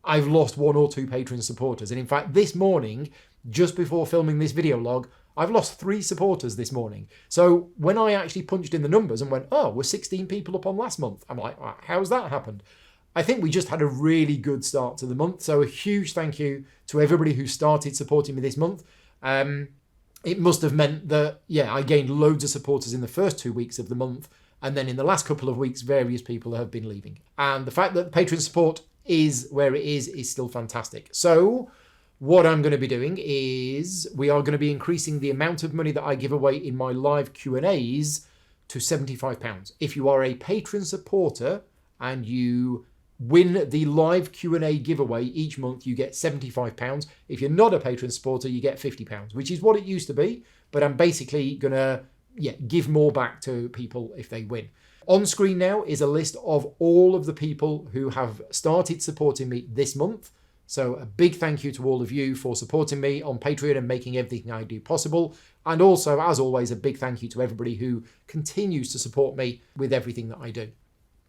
I've lost 1 or 2 Patreon supporters. And in fact, this morning, just before filming this video log, I've lost 3 supporters this morning. So when I actually punched in the numbers and went, oh, we're 16 people up on last month, I'm like, how's that happened? I think we just had a really good start to the month. So a huge thank you to everybody who started supporting me this month. It must have meant that, yeah, I gained loads of supporters in the first 2 weeks of the month. And then in the last couple of weeks, various people have been leaving. And the fact that the Patreon support is where it is still fantastic. So what I'm going to be doing is we are going to be increasing the amount of money that I give away in my live Q&As to £75. If you are a Patreon supporter and you win the live Q&A giveaway each month, you get £75. If you're not a Patreon supporter, you get £50, which is what it used to be. But I'm basically going to give more back to people if they win. On screen now is a list of all of the people who have started supporting me this month. So a big thank you to all of you for supporting me on Patreon and making everything I do possible. And also, as always, a big thank you to everybody who continues to support me with everything that I do.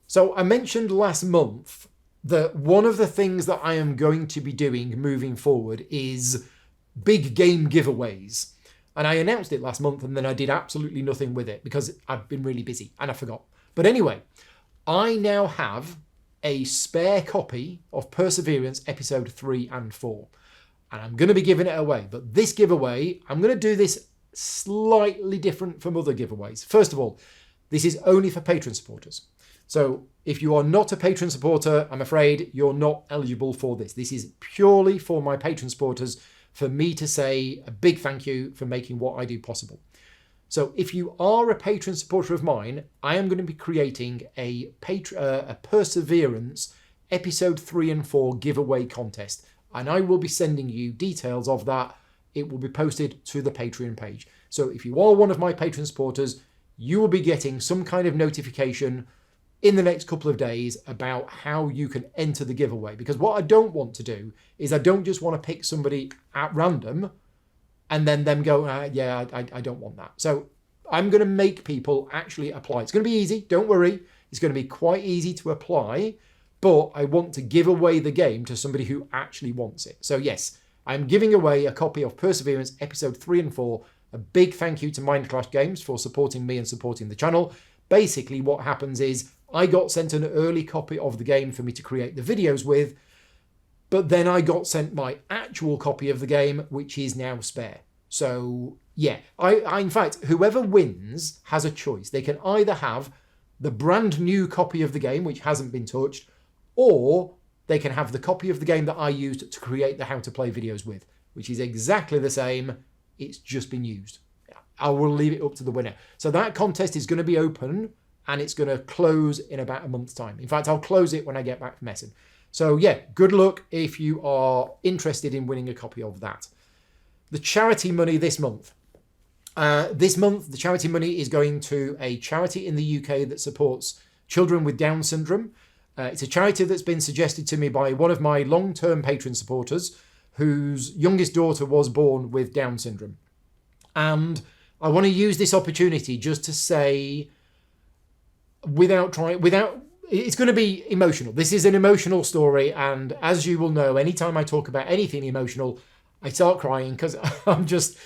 So I mentioned last month that one of the things that I am going to be doing moving forward is big game giveaways. And I announced it last month and then I did absolutely nothing with it because I've been really busy and I forgot. But anyway, I now have a spare copy of Perseverance episode 3 and 4. And I'm going to be giving it away. But this giveaway, I'm going to do this slightly different from other giveaways. First of all, this is only for Patreon supporters. So if you are not a Patreon supporter, I'm afraid you're not eligible for this. This is purely for my Patreon supporters, for me to say a big thank you for making what I do possible. So if you are a Patreon supporter of mine, I am going to be creating a Perseverance episode 3 and 4 giveaway contest. And I will be sending you details of that. It will be posted to the Patreon page. So if you are one of my Patreon supporters, you will be getting some kind of notification in the next couple of days about how you can enter the giveaway. Because what I don't want to do is I don't just want to pick somebody at random and then them go, I don't want that. So I'm going to make people actually apply. It's going to be easy. Don't worry. It's going to be quite easy to apply, but I want to give away the game to somebody who actually wants it. So yes, I'm giving away a copy of Perseverance episode 3 and 4. A big thank you to Mindclash Games for supporting me and supporting the channel. Basically what happens is I got sent an early copy of the game for me to create the videos with, but then I got sent my actual copy of the game, which is now spare. So yeah, I in fact, whoever wins has a choice. They can either have the brand new copy of the game, which hasn't been touched, or they can have the copy of the game that I used to create the how to play videos with, which is exactly the same, It's just been used. I will leave it up to the winner. So that contest is going to be open and it's going to close in about a month's time. In fact, I'll close it when I get back from Essen. So yeah, good luck if you are interested in winning a copy of that. The charity money this month. This month, the charity money is going to a charity in the UK that supports children with Down syndrome. It's a charity that's been suggested to me by one of my long-term patron supporters whose youngest daughter was born with Down syndrome. And I want to use this opportunity just to say, it's going to be emotional. This is an emotional story. And as you will know, anytime I talk about anything emotional, I start crying because I'm just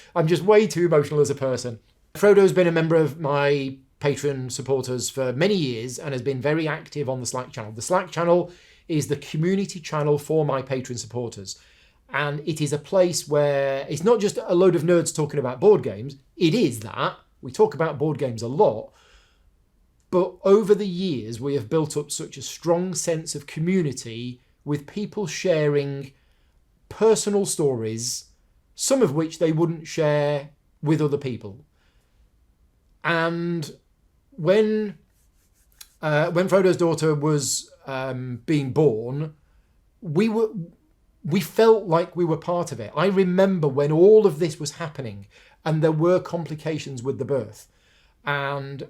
way too emotional as a person. Frodo's been a member of my patron supporters for many years and has been very active on the Slack channel. The Slack channel is the community channel for my patron supporters. And it is a place where it's not just a load of nerds talking about board games. It is that. We talk about board games a lot. But over the years, we have built up such a strong sense of community with people sharing personal stories, some of which they wouldn't share with other people. And when Frodo's daughter was being born, we felt like we were part of it. I remember when all of this was happening and there were complications with the birth. And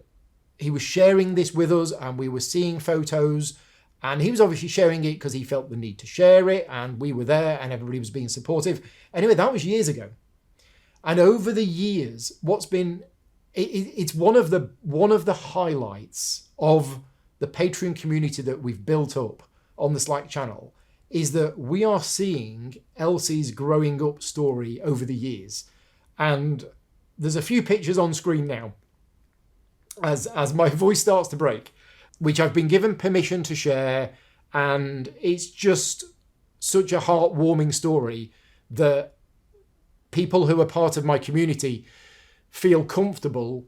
he was sharing this with us and we were seeing photos. And he was obviously sharing it because he felt the need to share it. And we were there and everybody was being supportive. Anyway, that was years ago. And over the years, it's one of the highlights of the Patreon community that we've built up on the Slack channel is that we are seeing Elsie's growing up story over the years. And there's a few pictures on screen now as my voice starts to break, which I've been given permission to share. And it's just such a heartwarming story that people who are part of my community feel comfortable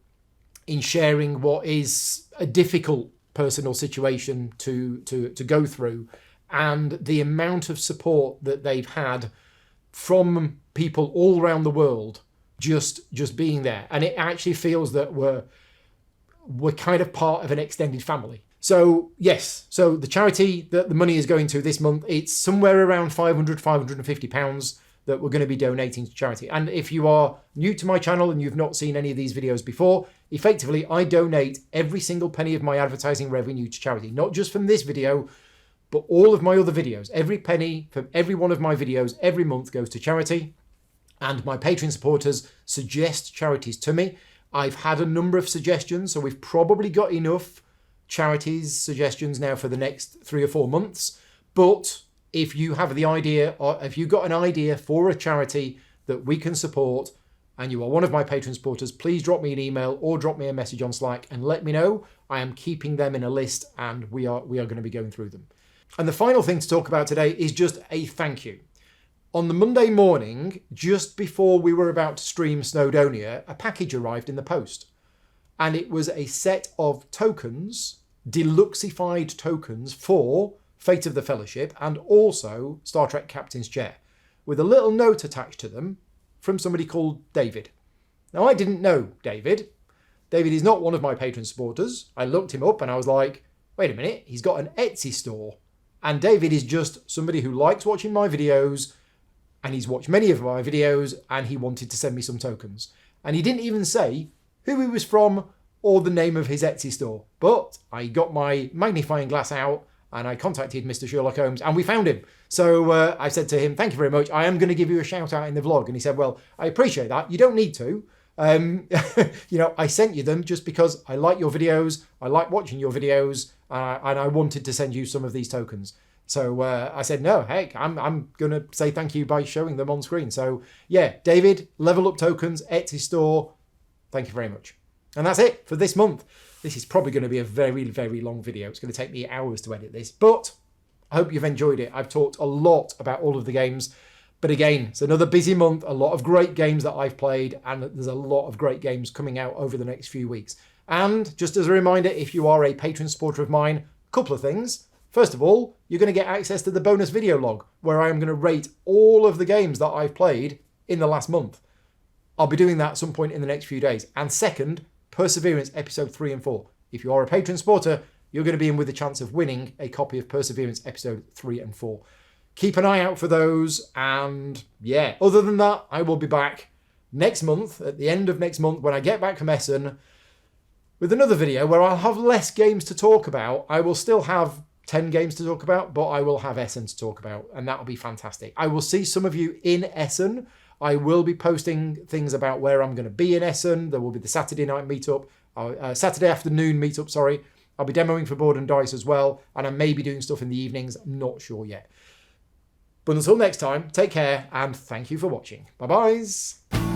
in sharing what is a difficult personal situation to go through, and the amount of support that they've had from people all around the world just being there. And it actually feels that we're kind of part of an extended family. So yes, so the charity that the money is going to this month, it's somewhere around £550 that we're going to be donating to charity. And if you are new to my channel and you've not seen any of these videos before, effectively I donate every single penny of my advertising revenue to charity, not just from this video, but all of my other videos. Every penny from every one of my videos every month goes to charity. And my Patreon supporters suggest charities to me. I've had a number of suggestions, so we've probably got enough charities suggestions now for the next 3 or 4 months. But if you have the idea, or if you've got an idea for a charity that we can support and you are one of my Patreon supporters, please drop me an email or drop me a message on Slack and let me know. I am keeping them in a list and we are going to be going through them. And the final thing to talk about today is just a thank you. On the Monday morning, just before we were about to stream Snowdonia, a package arrived in the post. And it was a set of tokens, deluxeified tokens for Fate of the Fellowship and also Star Trek Captain's Chair, with a little note attached to them from somebody called David. Now, I didn't know David. David is not one of my Patreon supporters. I looked him up and I was like, wait a minute, he's got an Etsy store. And David is just somebody who likes watching my videos, and he's watched many of my videos, and he wanted to send me some tokens. And he didn't even say who he was from or the name of his Etsy store. But I got my magnifying glass out and I contacted Mr. Sherlock Holmes and we found him. So I said to him, thank you very much. I am going to give you a shout out in the vlog. And he said, well, I appreciate that. You don't need to. I sent you them just because I like your videos. I like watching your videos. And I wanted to send you some of these tokens. So I said, no, heck, I'm going to say thank you by showing them on screen. So yeah, David, Level Up Tokens, Etsy store. Thank you very much. And that's it for this month. This is probably going to be a very, very long video. It's going to take me hours to edit this, but I hope you've enjoyed it. I've talked a lot about all of the games, but again, it's another busy month, a lot of great games that I've played, and there's a lot of great games coming out over the next few weeks. And just as a reminder, if you are a Patreon supporter of mine, a couple of things. First of all, you're going to get access to the bonus video log, where I am going to rate all of the games that I've played in the last month. I'll be doing that at some point in the next few days. And second, Perseverance episode 3 and 4. If you are a patron supporter, you're going to be in with a chance of winning a copy of Perseverance episode 3 and 4. Keep an eye out for those. And yeah, other than that, I will be back next month, at the end of next month, when I get back from Essen, with another video where I'll have less games to talk about. I will still have 10 games to talk about, but I will have Essen to talk about, and that'll be fantastic. I will see some of you in Essen. I will be posting things about where I'm going to be in Essen. There will be the Saturday night meetup, Saturday afternoon meetup, sorry. I'll be demoing for Board and Dice as well, and I may be doing stuff in the evenings. I'm not sure yet. But until next time, take care, and thank you for watching. Bye-byes.